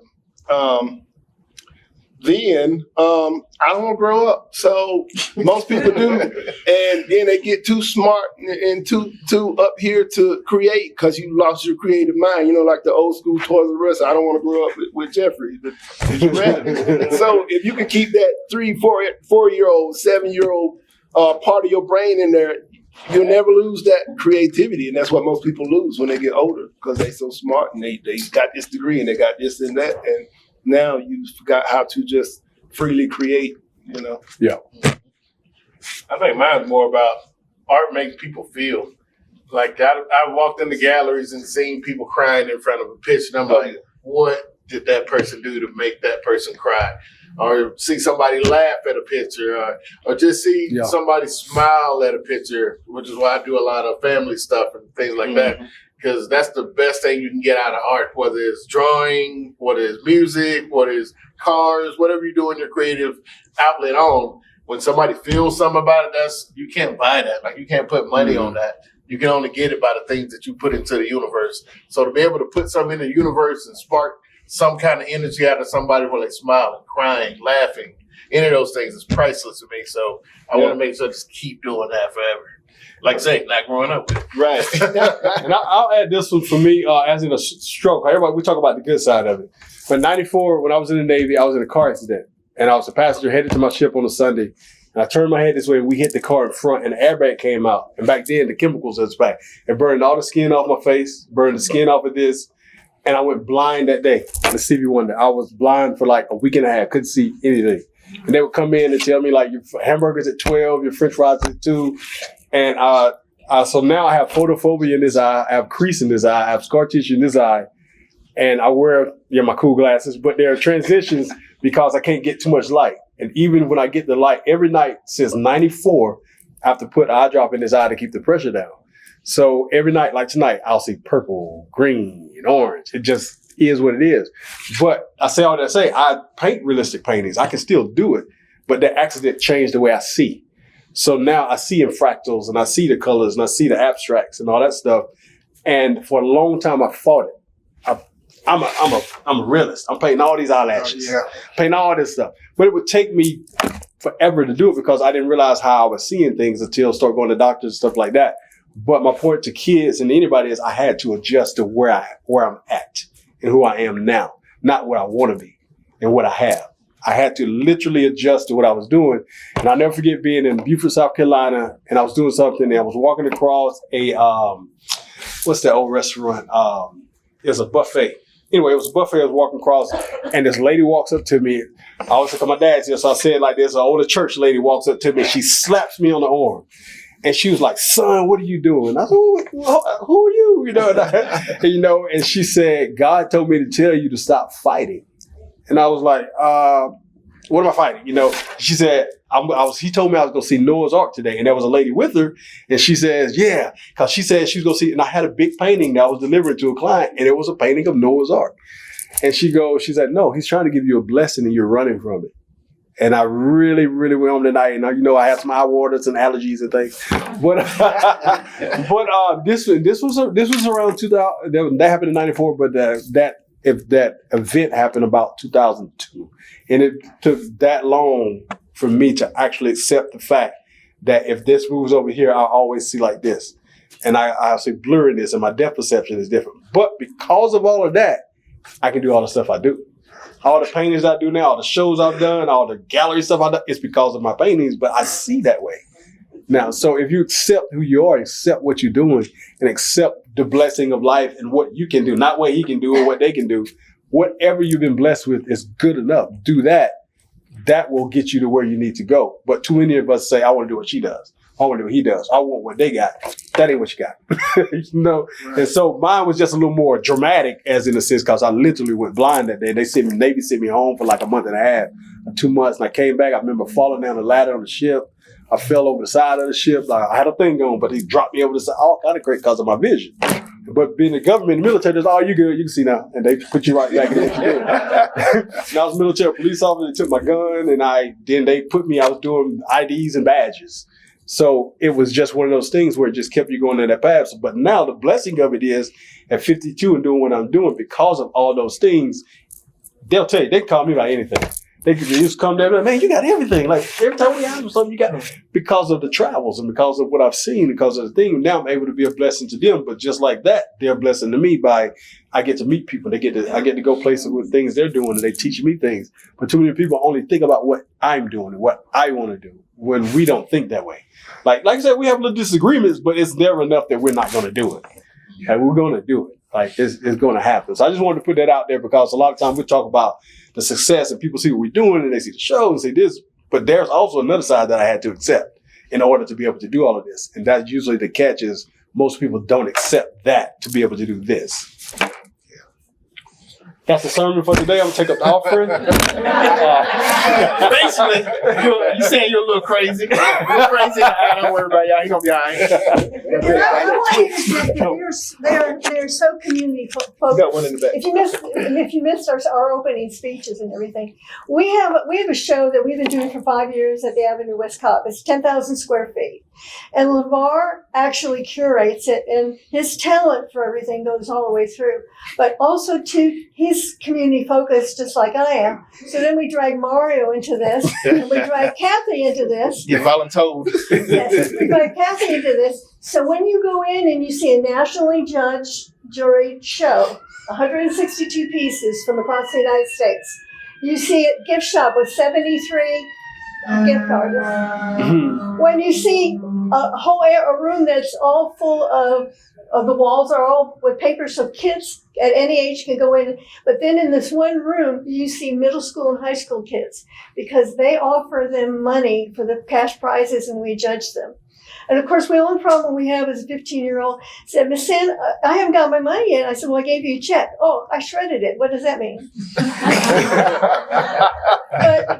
Then I don't want to grow up. So most people do. And then they get too smart and too up here to create because you lost your creative mind. You know, like the old school Toys R Us. I don't want to grow up with Jeffrey. So if you can keep that 3, 4-year-old, 7-year-old part of your brain in there, you'll never lose that creativity. And that's what most people lose when they get older because they're so smart and they got this degree and they got this and that. And now you forgot how to just freely create, you know? Yeah. I think mine's more about art makes people feel. Like I walked into galleries and seen people crying in front of a picture and I'm like, what did that person do to make that person cry? Or see somebody laugh at a picture, or just see somebody smile at a picture, which is why I do a lot of family stuff and things like that. Because that's the best thing you can get out of art, whether it's drawing, whether it's music, whether it's cars, whatever you're doing your creative outlet on. When somebody feels something about it, you can't buy that. Like you can't put money on that. You can only get it by the things that you put into the universe. So to be able to put something in the universe and spark some kind of energy out of somebody when they're smiling, crying, laughing, any of those things is priceless to me. So I want to make sure I just keep doing that forever. Like I say, not growing up with it. Right. And I'll add this one for me as in a stroke. Everybody, we talk about the good side of it. But 94, when I was in the Navy, I was in a car accident. And I was a passenger headed to my ship on a Sunday. And And I turned my head this way, and we hit the car in front, and the airbag came out. And back then, the chemicals was back. It burned all the skin off my face, burned the skin off of this, and I went blind that day. Let's see if you wonder. I was blind for like a week and a half, couldn't see anything. And they would come in and tell me, like, your hamburger's at 12, your french fries at 2. And so now I have photophobia in this eye, I have crease in this eye, I have scar tissue in this eye, and I wear my cool glasses, but there are transitions because I can't get too much light. And even when I get the light, every night since 94, I have to put an eye drop in this eye to keep the pressure down. So every night, like tonight, I'll see purple, green, and orange. It just is what it is. But I say all that to say, I paint realistic paintings. I can still do it, but that accident changed the way I see. So now I see in fractals, and I see the colors, and I see the abstracts and all that stuff. And for a long time, I fought it. I'm a realist. I'm painting all these eyelashes, painting all this stuff. But it would take me forever to do it because I didn't realize how I was seeing things until I started going to doctors and stuff like that. But my point to kids and anybody is I had to adjust to where I'm at and who I am now, not what I want to be and what I have. I had to literally adjust to what I was doing. And I'll never forget being in Beaufort, South Carolina, and I was doing something, and I was walking across a, what's that old restaurant? It was a buffet. Anyway, it was a buffet I was walking across, and this lady walks up to me. I always think my dad's here, so I said like this. An older church lady walks up to me, she slaps me on the arm. And she was like, son, what are you doing? I said, who are you? And she said, God told me to tell you to stop fighting. And I was like, what am I fighting? She said, he told me I was going to see Noah's Ark today. And there was a lady with her. And she says, yeah, because she said she was going to see, and I had a big painting that I was delivering to a client, and it was a painting of Noah's Ark. And she said, no, he's trying to give you a blessing and you're running from it. And I really, really went home tonight. And I had some eye waters and allergies and things. But this was around 2000. That happened in '94. But that event happened about 2002, and it took that long for me to actually accept the fact that if this moves over here, I'll always see like this, and I see blurriness, and my depth perception is different. But because of all of that, I can do all the stuff I do. All the paintings I do now, all the shows I've done, all the gallery stuff I've done, it's because of my paintings, but I see that way. Now, so if you accept who you are, accept what you're doing, and accept the blessing of life and what you can do, not what he can do or what they can do, whatever you've been blessed with is good enough. Do that. That will get you to where you need to go. But too many of us say, I want to do what she does. I want to do what he does. I want what they got. That ain't what you got. Right. And so mine was just a little more dramatic, as in a sense, because I literally went blind that day. Navy sent me home for like a month and a half, 2 months, and I came back. I remember falling down the ladder on the ship. I fell over the side of the ship. Like I had a thing going, but he dropped me over the side. All kind of great because of my vision. But being the government, the military, there's you good, you can see now. And they put you right back in there. And I was a military police officer. They took my gun, and then they put me, I was doing IDs and badges. So it was just one of those things where it just kept you going down that path. But now the blessing of it is at 52 and doing what I'm doing because of all those things, they'll tell you, they call me about anything. They just come down and man, you got everything. Like every time we have something, you got because of the travels and because of what I've seen, because of the thing. Now I'm able to be a blessing to them. But just like that, they're a blessing to me by I get to meet people. I get to go places with things they're doing, and they teach me things. But too many people only think about what I'm doing and what I want to do when we don't think that way. Like I said, we have little disagreements, but it's never enough that we're not going to do it. And we're going to do it. Like it's going to happen. So I just wanted to put that out there because a lot of times we talk about the success and people see what we're doing and they see the show and see this, but there's also another side that I had to accept in order to be able to do all of this. And that's usually the catch is most people don't accept that to be able to do this. That's the sermon for today. I'm going to take up the offering. Basically, you saying you're a little crazy. Don't worry about y'all. He's going to be all right. They're so community focused. Got one in the back. If you missed our opening speeches and everything, we have a show that we've been doing for 5 years at the Avenue West Cobb. It's 10,000 square feet. And LeVar actually curates it, and his talent for everything goes all the way through. But also, too, he's community focused just like I am. So then we drag Mario into this, and we drag Kathy into this. You're voluntold. Yes, we drag Kathy into this. So when you go in and you see a nationally judged jury show, 162 pieces from across the United States, you see a gift shop with 73 gift card. When you see a room that's all full of the walls are all with papers, so kids at any age can go in. But then in this one room, you see middle school and high school kids because they offer them money for the cash prizes and we judge them. And of course, the only problem we have is a 15-year-old said, Miss Sand, I haven't got my money yet. I said, well, I gave you a check. Oh, I shredded it. What does that mean?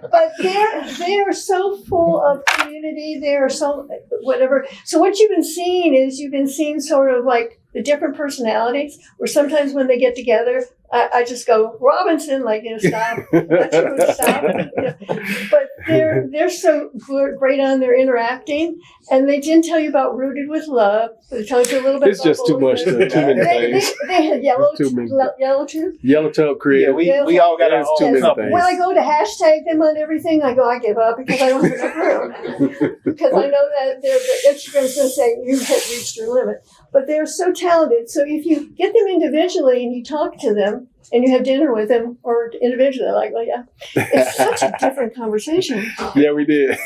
but they are so full of community. They are so whatever. So what you've been seeing sort of like the different personalities, where sometimes when they get together, I just go, Robinson, like, stop. Not sure to stop. But they're so great on their interacting. And they didn't tell you about Rooted with Love. They told you a little bit It's about just too much, too many things. They had Yellow Tube. Yellow Tub Creative. Yeah, we all got our too own many company. things. When I go to hashtag them on everything, I give up because I don't have enough room. Because I know that Instagram's going to say you have reached your limit. But they're so talented. So if you get them individually and you talk to them and you have dinner with them or individually, they're like, well, yeah, it's such a different conversation. Yeah, we did.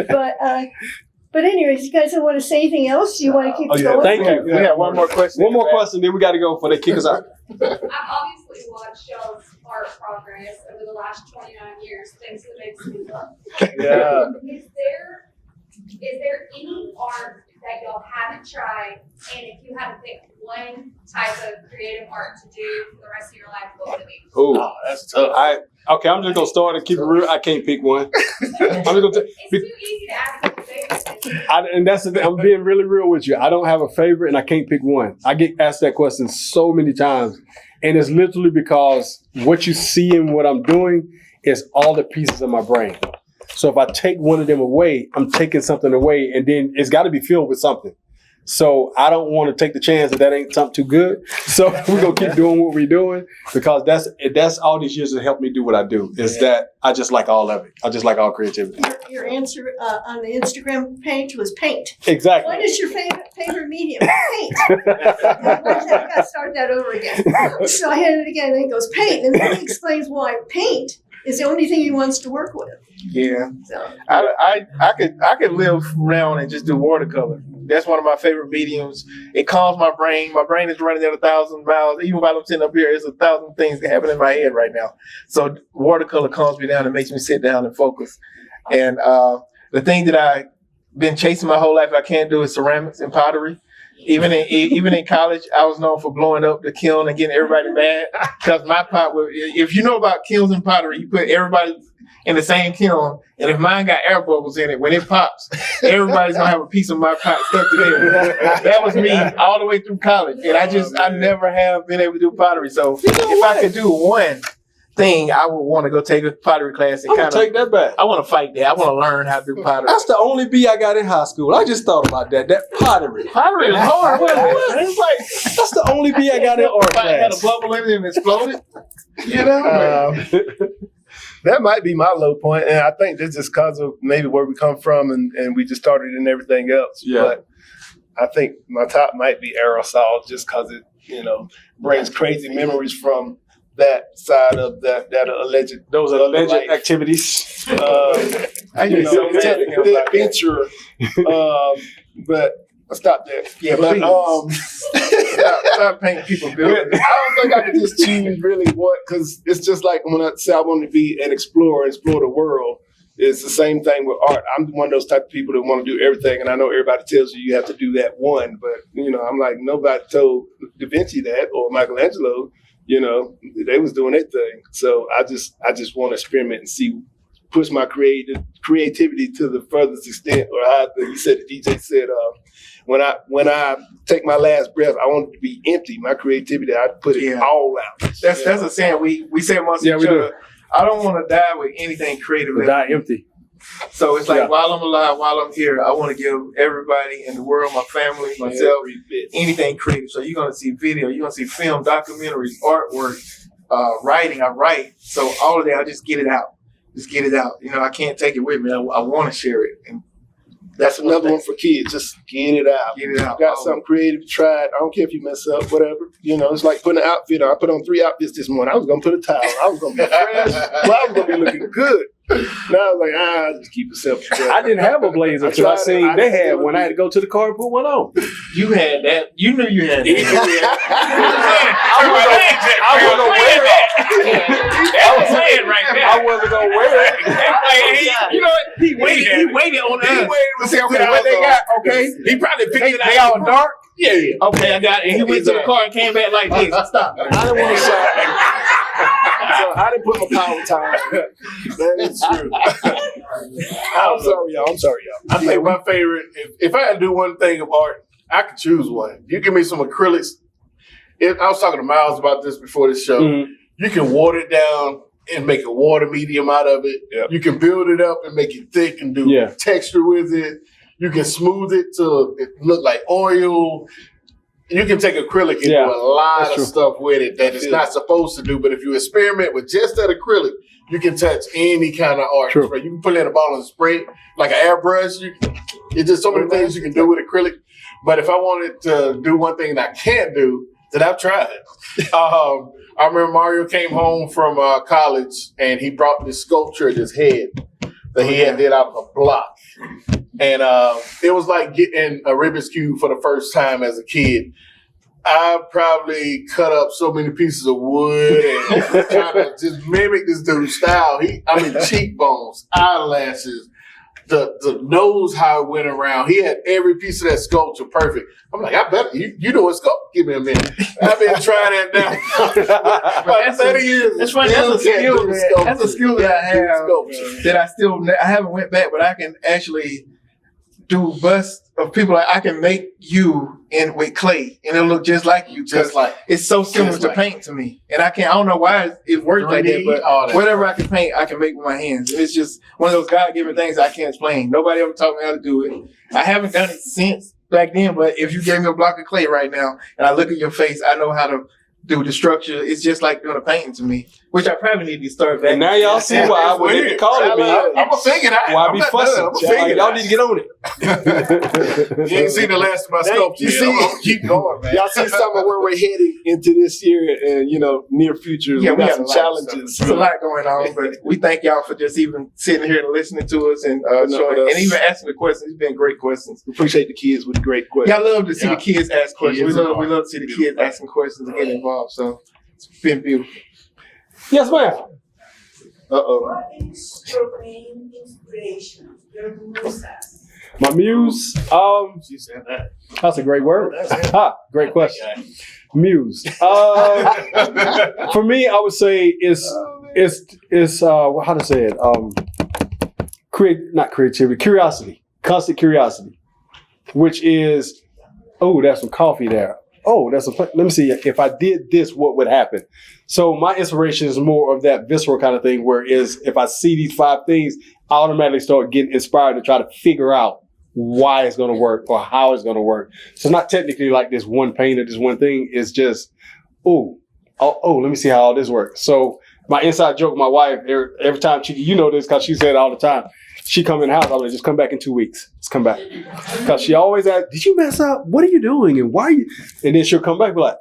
But anyways, you guys don't want to say anything else? Do you want to keep going? Thank you. We have one more question. One more question, then we got to go before they kick us out. I've obviously watched y'all's art progress over the last 29 years, thanks to the Big City Club. Yeah. Is there any art that y'all haven't tried, and if you had to pick one type of creative art to do for the rest of your life, what would it be? Oh, that's tough. I'm just gonna start and keep it real. I can't pick one. It's too easy to ask for favorites. And that's the thing. I'm being really real with you. I don't have a favorite, and I can't pick one. I get asked that question so many times, and it's literally because what you see in what I'm doing is all the pieces of my brain. So if I take one of them away, I'm taking something away, and then it's got to be filled with something. So I don't want to take the chance that ain't something too good. So we're going to keep doing what we're doing because that's all these years that helped me do what I do is that I just like all of it. I just like all creativity. Your answer on the Instagram page was paint. Exactly. What is your favorite medium? Paint. I got to start that over again. So I hit it again, and it goes paint. And then he explains why paint is the only thing he wants to work with. Yeah. So I could live around and just do watercolor. That's one of my favorite mediums. It calms my brain. My brain is running at 1,000 miles. Even while I'm sitting up here, there's 1,000 things that happen in my head right now. So watercolor calms me down and makes me sit down and focus. And the thing that I've been chasing my whole life I can't do is ceramics and pottery. Even in college, I was known for blowing up the kiln and getting everybody mad because my pot was. If you know about kilns and pottery, you put everybody in the same kiln, and if mine got air bubbles in it, when it pops, everybody's gonna have a piece of my pot stuck to them. That was me all the way through college, and I never have been able to do pottery. So if I could do one thing, I would want to go take a pottery class and take that back. I want to fight that. I want to learn how to do pottery. That's the only B I got in high school. I just thought about that. That pottery. Pottery is hard. It's like that's the only B I got in art class. Had a bubble in it and exploded. You know. That might be my low point, and I think that's just because of maybe where we come from, and we just started in everything else. Yeah. But I think my top might be aerosol, just because it brings crazy memories from that side of that alleged life. Activities. Adventure. But I stopped there. Yeah, but stop painting people buildings. I don't think I could just choose really what, because it's just like when I say I want to be an explorer, explore the world. It's the same thing with art. I'm one of those type of people that want to do everything, and I know everybody tells you have to do that one, but I'm like, nobody told Da Vinci that or Michelangelo. They was doing their thing. So I just want to experiment and push my creativity to the furthest extent, or how the DJ said, when I take my last breath, I want it to be empty. My creativity, I put it all out. That's a saying we say amongst each other. I don't want to die with anything creative. Die empty. So it's like while I'm alive, while I'm here, I want to give everybody in the world, my family, myself, anything creative. So you're gonna see video, you're gonna see film, documentaries, artwork, writing. I write. So all of that, I just get it out. Just get it out. I can't take it with me. I want to share it. And that's another one for kids. Just get it out. Get it out. Got something creative, try it. I don't care if you mess up, whatever. It's like putting an outfit on. I put on 3 outfits this morning. I was going to put a towel. I was going to be fresh. Well, I was going to be looking good. No, I was like, I'll just keep it simple. I didn't have a blazer until I seen they had one. I had to go to the car and put one on. You had that. You knew you had that. I wasn't gonna wear it. That was playing right there. I wasn't gonna wear it. You know what? He waited on us. He waited to see what they got. Okay. He probably picked it out. They all dark. Yeah. Okay, I got it. And he went to the car and came back like this. Stop. I didn't want to shout. So I didn't put my power time. That is true. I'm sorry, y'all. I think my favorite, if I had to do one thing of art, I could choose one. You give me some acrylics. I was talking to Miles about this before this show. Mm-hmm. You can water it down and make a water medium out of it. Yep. You can build it up and make it thick and do texture with it. You can smooth it to it look like oil. You can take acrylic and do a lot of stuff with it that it's not supposed to do. But if you experiment with just that acrylic, you can touch any kind of art. True. You can put it in a ball and spray it like an airbrush. It's just so many things you can do with acrylic. But if I wanted to do one thing that I can't do, then I've tried it. I remember Mario came home from college and he brought this sculpture of his head that he had did out of a block. And it was like getting a Rubik's Cube for the first time as a kid. I probably cut up so many pieces of wood and trying to just mimic this dude's style. Cheekbones, eyelashes, the nose, how it went around. He had every piece of that sculpture perfect. I'm like, I bet you doing sculpture. Give me a minute. I've been trying that now. About 30 years. It's funny. That's a skill. That's a skill that I have that I haven't went back, but I can actually do busts of people. Like I can make you with clay, and it'll look just like you. Just like it's so similar to paint to me, and I don't know why it works like that, but whatever I can paint, I can make with my hands. And it's just one of those God-given things I can't explain. Nobody ever taught me how to do it. I haven't done it since back then, but if you gave me a block of clay right now, and I look at your face, I know how to do the structure. It's just like doing a painting to me, which I probably need to start back. And now y'all see why I wouldn't call it me. I'm gonna figure it out. Why I be fussing? Y'all need to get on it. You ain't seen the last of my sculpture. You see, keep going, man. Y'all see some of where we're heading into this year and near future. Yeah, we got some challenges. There's a lot going on, but we thank y'all for just even sitting here and listening to us and showing us. And even asking the questions. It's been great questions. We appreciate the kids with great questions. Y'all love to see the kids ask questions. We love to see the kids asking questions and getting involved. So it's been beautiful. Yes, ma'am. What is your main inspiration? Your muse? My muse? She said that. That's a great word. Great question. Muse. For me, I would say it's how to say it? Not creativity, curiosity. Constant curiosity. Which is, that's some coffee there. Let me see. If I did this, what would happen? So my inspiration is more of that visceral kind of thing, where if I see these 5 things, I automatically start getting inspired to try to figure out why it's going to work or how it's going to work. So it's not technically like this one paint or this one thing. It's just, let me see how all this works. So my inside joke, my wife, every time you know this because she said it all the time. She come in the house, I'm like, just come back in 2 weeks. Just come back. Because she always asks, did you mess up? What are you doing? And why are you? And then she'll come back and be like,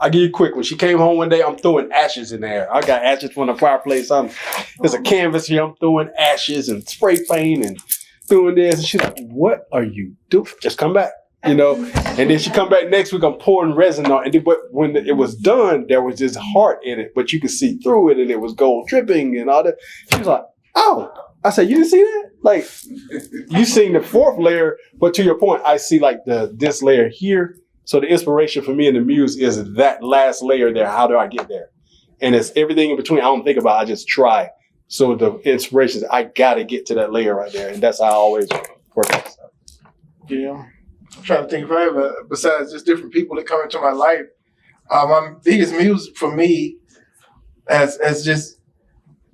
I give you a quick one. She came home one day, I'm throwing ashes in there. I got ashes from the fireplace. There's a canvas here, I'm throwing ashes and spray paint and doing this. And she's like, what are you doing? Just come back. And then she come back next week, I'm pouring resin on it. But when it was done, there was this heart in it, but you could see through it and it was gold dripping and all that. She was like, I said, you didn't see that? Like, you seen the 4th layer, but to your point, I see like this layer here. So the inspiration for me in the muse is that last layer there. How do I get there? And it's everything in between. I don't think about it. I just try. So the inspiration is I got to get to that layer right there. And that's how I always work on stuff. Yeah. I'm trying to think if I ever, besides just different people that come into my life, my biggest muse for me has just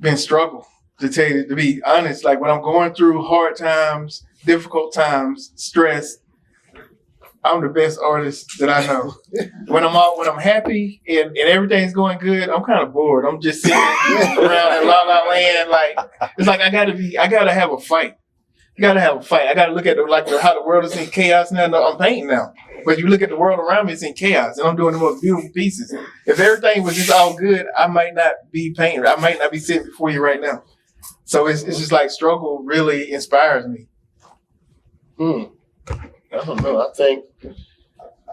been struggle. To be honest, like when I'm going through hard times, difficult times, stress, I'm the best artist that I know. When I'm happy and everything's going good, I'm kind of bored. I'm just sitting around in la la land. Like it's like I gotta have a fight. I gotta have a fight. I gotta look at how the world is in chaos now. No, I'm painting now. But you look at the world around me, it's in chaos, and I'm doing the most beautiful pieces. If everything was just all good, I might not be painting. I might not be sitting before you right now. So it's just like struggle really inspires me. I don't know. I think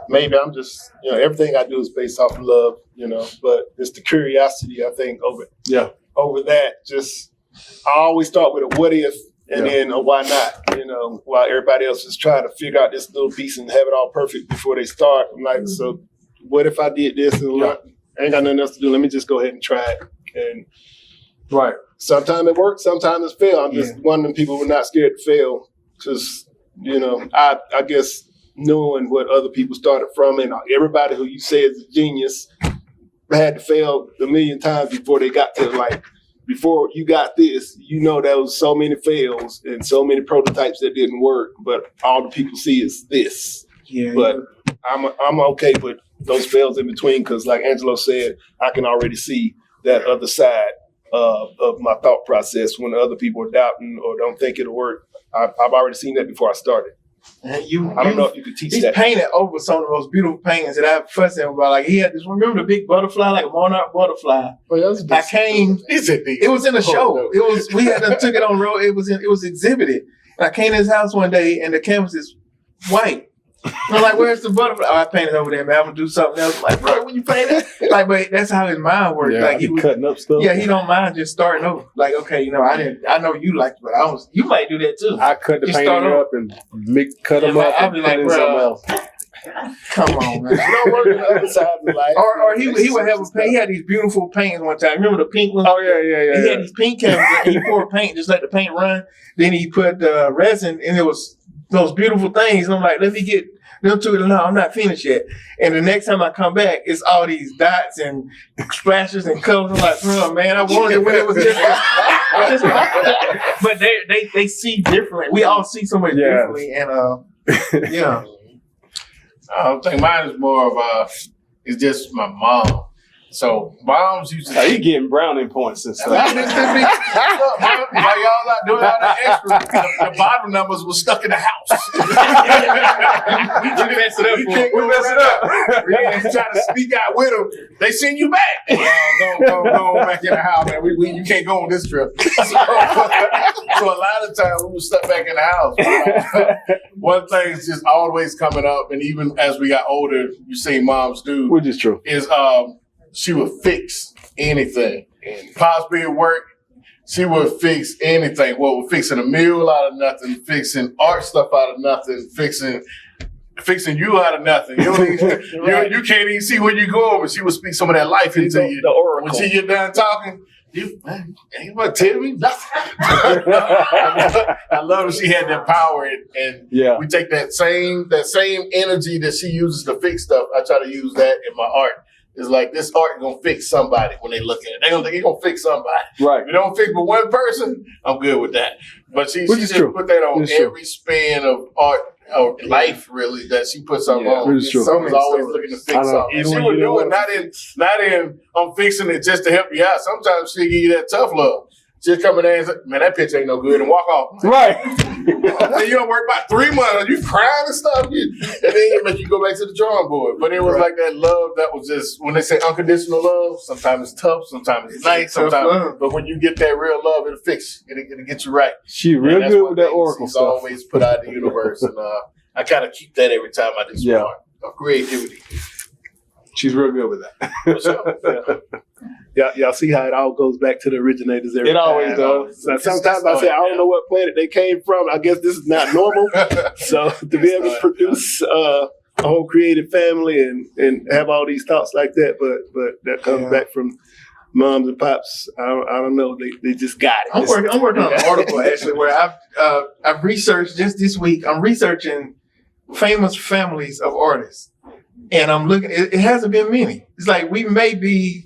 maybe I'm just, everything I do is based off of love, but it's the curiosity, I think, over that. Just, I always start with a what if and then a why not, while everybody else is trying to figure out this little piece and have it all perfect before they start. I'm like, so what if I did this and I ain't got nothing else to do? Let me just go ahead and try it. And sometimes it works, sometimes it fails. I'm just one of them people who are not scared to fail because, I guess knowing what other people started from and everybody who you say is a genius had to fail a million times before they got to before you got this, there was so many fails and so many prototypes that didn't work, but all the people see is this. But I'm okay with those fails in between because like Angelo said, I can already see that other side of my thought process when other people are doubting or don't think it'll work. I've already seen that before I started. And I don't know if you could teach that. He's painted over some of the most beautiful paintings that I've fussed him about. Like he had this, remember the big butterfly, like a monarch butterfly? I came. It was in a show. We took it on the road. It was exhibited. And I came to his house one day and the canvas is white. And I'm like, where's the butterfly? Oh, I painted over there, man. I'm gonna do something else. Like, bro, when you paint that, but that's how his mind works. Like he was cutting up stuff. Yeah, he don't mind just starting over. Like, okay, I know you liked it, but you might do that too. I cut the painting up and cut them up. I'll be like, bro, come on, man. You don't work on the other side of the life. Or he would have a paint. He had these beautiful paintings one time. Remember the pink ones? Oh yeah. He had these pink canvases. And he poured paint, just let the paint run. Then he put resin, and it was those beautiful things. And I'm like, let me get them two. No, I'm not finished yet. And the next time I come back, it's all these dots and splashes and colors. I'm like, bro, man, I wanted it when it was just. But they see differently. We all see so much differently, and I think mine is more of it's just my mom. So moms used to. You getting brownie points and stuff. While y'all not doing all that extra, the bottom numbers were stuck in the house. We mess it up. We trying to speak out with them. They send you back. Go back in the house, man. You can't go on this trip. So a lot of times we were stuck back in the house. One thing is just always coming up, and even as we got older, you see moms do, which is true, is she would fix anything. Possibly at work, she would fix anything. Well, we're fixing a meal out of nothing, fixing art stuff out of nothing, fixing you out of nothing. You can't even see where you're going, but she would speak some of that life into you. The oracle. When she get done talking, you ain't gonna tell me nothing. I love that she had that power, and we take that same energy that she uses to fix stuff. I try to use that in my art. It's like this art gonna fix somebody when they look at it. They gonna think it's gonna fix somebody. Right. If it don't fix but one person, I'm good with that. But she just put that on every span of art or life, really, that she puts up on. It's true. Someone's always looking to fix something. And she would do it not in I'm fixing it just to help you out. Sometimes she'll give you that tough love. She'll come in there and say, man, that picture ain't no good, and walk off. Right. Then you don't work about 3 months, you crying and stuff, and then it make you go back to the drawing board. But it was like that love that was just, when they say unconditional love, sometimes it's tough, sometimes it's nice, but when you get that real love, it'll fix you. It'll get you right. She real good with that oracle she's stuff. Always put out in the universe, and I kind of keep that every time I do some art of creativity. She's real good with that. Y'all see how it all goes back to the originators every time. It always does. So sometimes I say, I don't know what planet they came from. I guess this is not normal. So to be able to produce a whole creative family and have all these thoughts like that, but that comes back from moms and pops. I don't know. They just got it. I'm working on an article actually where I've researched just this week. I'm researching famous families of artists, and I'm looking. It hasn't been many. It's like we may be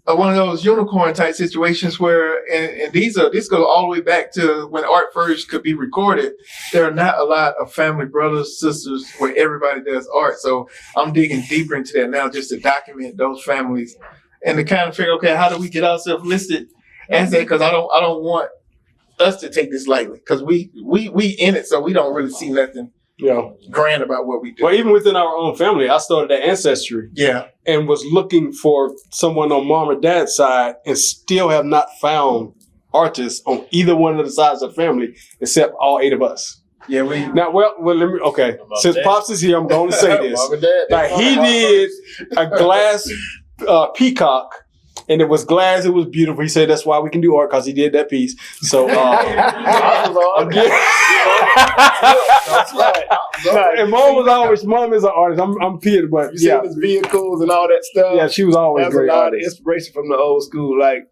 one of those unicorn type situations where, and this goes all the way back to when art first could be recorded. There are not a lot of family brothers, sisters where everybody does art. So I'm digging deeper into that now just to document those families and to kind of figure, okay, how do we get ourselves listed as that? Because I don't want us to take this lightly because we in it, so we don't really see nothing grand about what we do. Well, even within our own family, I started at Ancestry. Yeah. And was looking for someone on mom or dad's side and still have not found artists on either one of the sides of the family except all 8 of us. Yeah, we. Now, well, let me, okay. Since Pops is here, I'm going to say this. Like, he did a glass peacock, and it was glass. It was beautiful. He said that's why we can do art, because he did that piece. So, I'm getting. And Mom is an artist. I'm Peter, but you see his vehicles and all that stuff. Yeah, she was always That's great a lot artist. of inspiration from the old school, like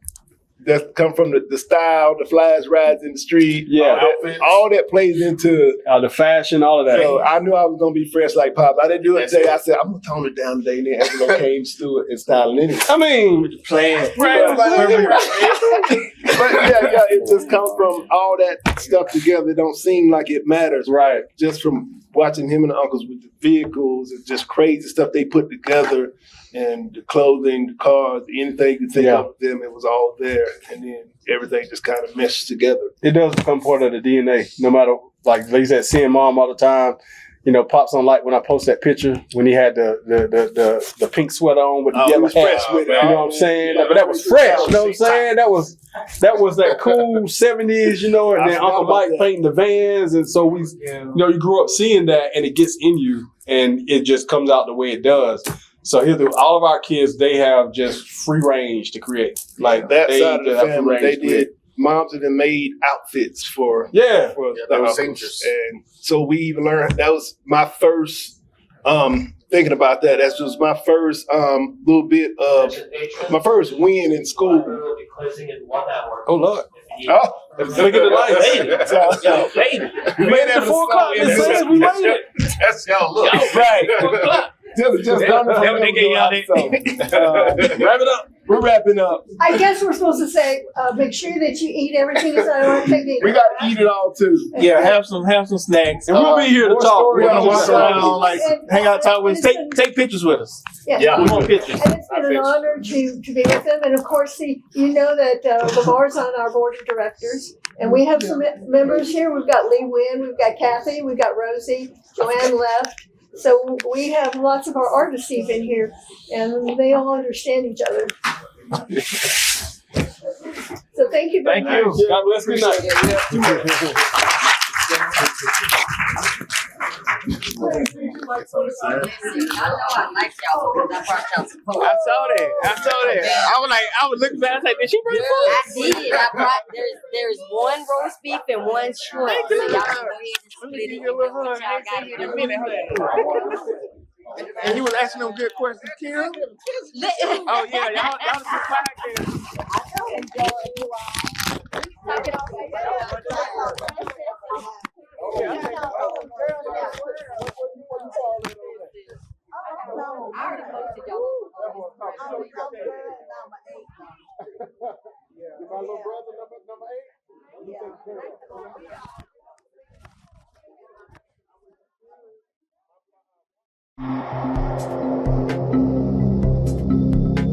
that come from the style, the flash rides in the street. Yeah, all that plays into the fashion, all of that. So I knew I was gonna be fresh like Pop. I didn't do it today. I said I'm gonna tone it down today, and then everyone came to it and styling anyway. I mean, playing. But yeah, it just comes from all that stuff together. It don't seem like it matters, right? Just from watching him and the uncles with the vehicles and just crazy stuff they put together, and the clothing, the cars, anything you think of them, it was all there, and then everything just kind of meshed together. It does become part of the DNA. No matter, like you said, seeing Mom all the time. You know, Pops don't like when I post that picture when he had the pink sweater on with the yellow hat. You know what I'm saying? But that was fresh. You know what I'm saying? That was that cool 70s. You know, and then Uncle Mike painting the vans, and so we, you grew up seeing that, and it gets in you, and it just comes out the way it does. So here, all of our kids, they have just free range to create. Like that they side of the family, they did. did. Moms that made outfits for the uncles. And so we even learned, that was my first thinking about that. That was my first little bit of my first win in school. Oh Lord. Oh, look at the lights. Baby. We made it 4 o'clock. We made it. That's y'all look. Right. Just done wrap it up. We're wrapping up. I guess we're supposed to say, make sure that you eat everything. So I don't want to take it. We got to eat it all too. Yeah, have some snacks. And we'll be here to talk. We're gonna walk around, like hang out, talk with us, take pictures with us. Yeah, we want pictures. And it's been an honor to be with them. And of course, you know that LeVar's on our board of directors. And we have some members here. We've got Lee Wynn, we've got Kathy, we've got Rosie, Joanne left. So we have lots of our artists even here, and they all understand each other. So thank you very much. Thank you. God bless. Good night. I know I like y'all because I brought y'all some food. I saw that. I was looking back. I was like, did she bring food? I did. I brought. There's one roast beef and one shrimp. So y'all can go ahead and split it. Y'all got it. And he was asking them good questions, Kim. Oh yeah, y'all some podcast. My little brother, number 8.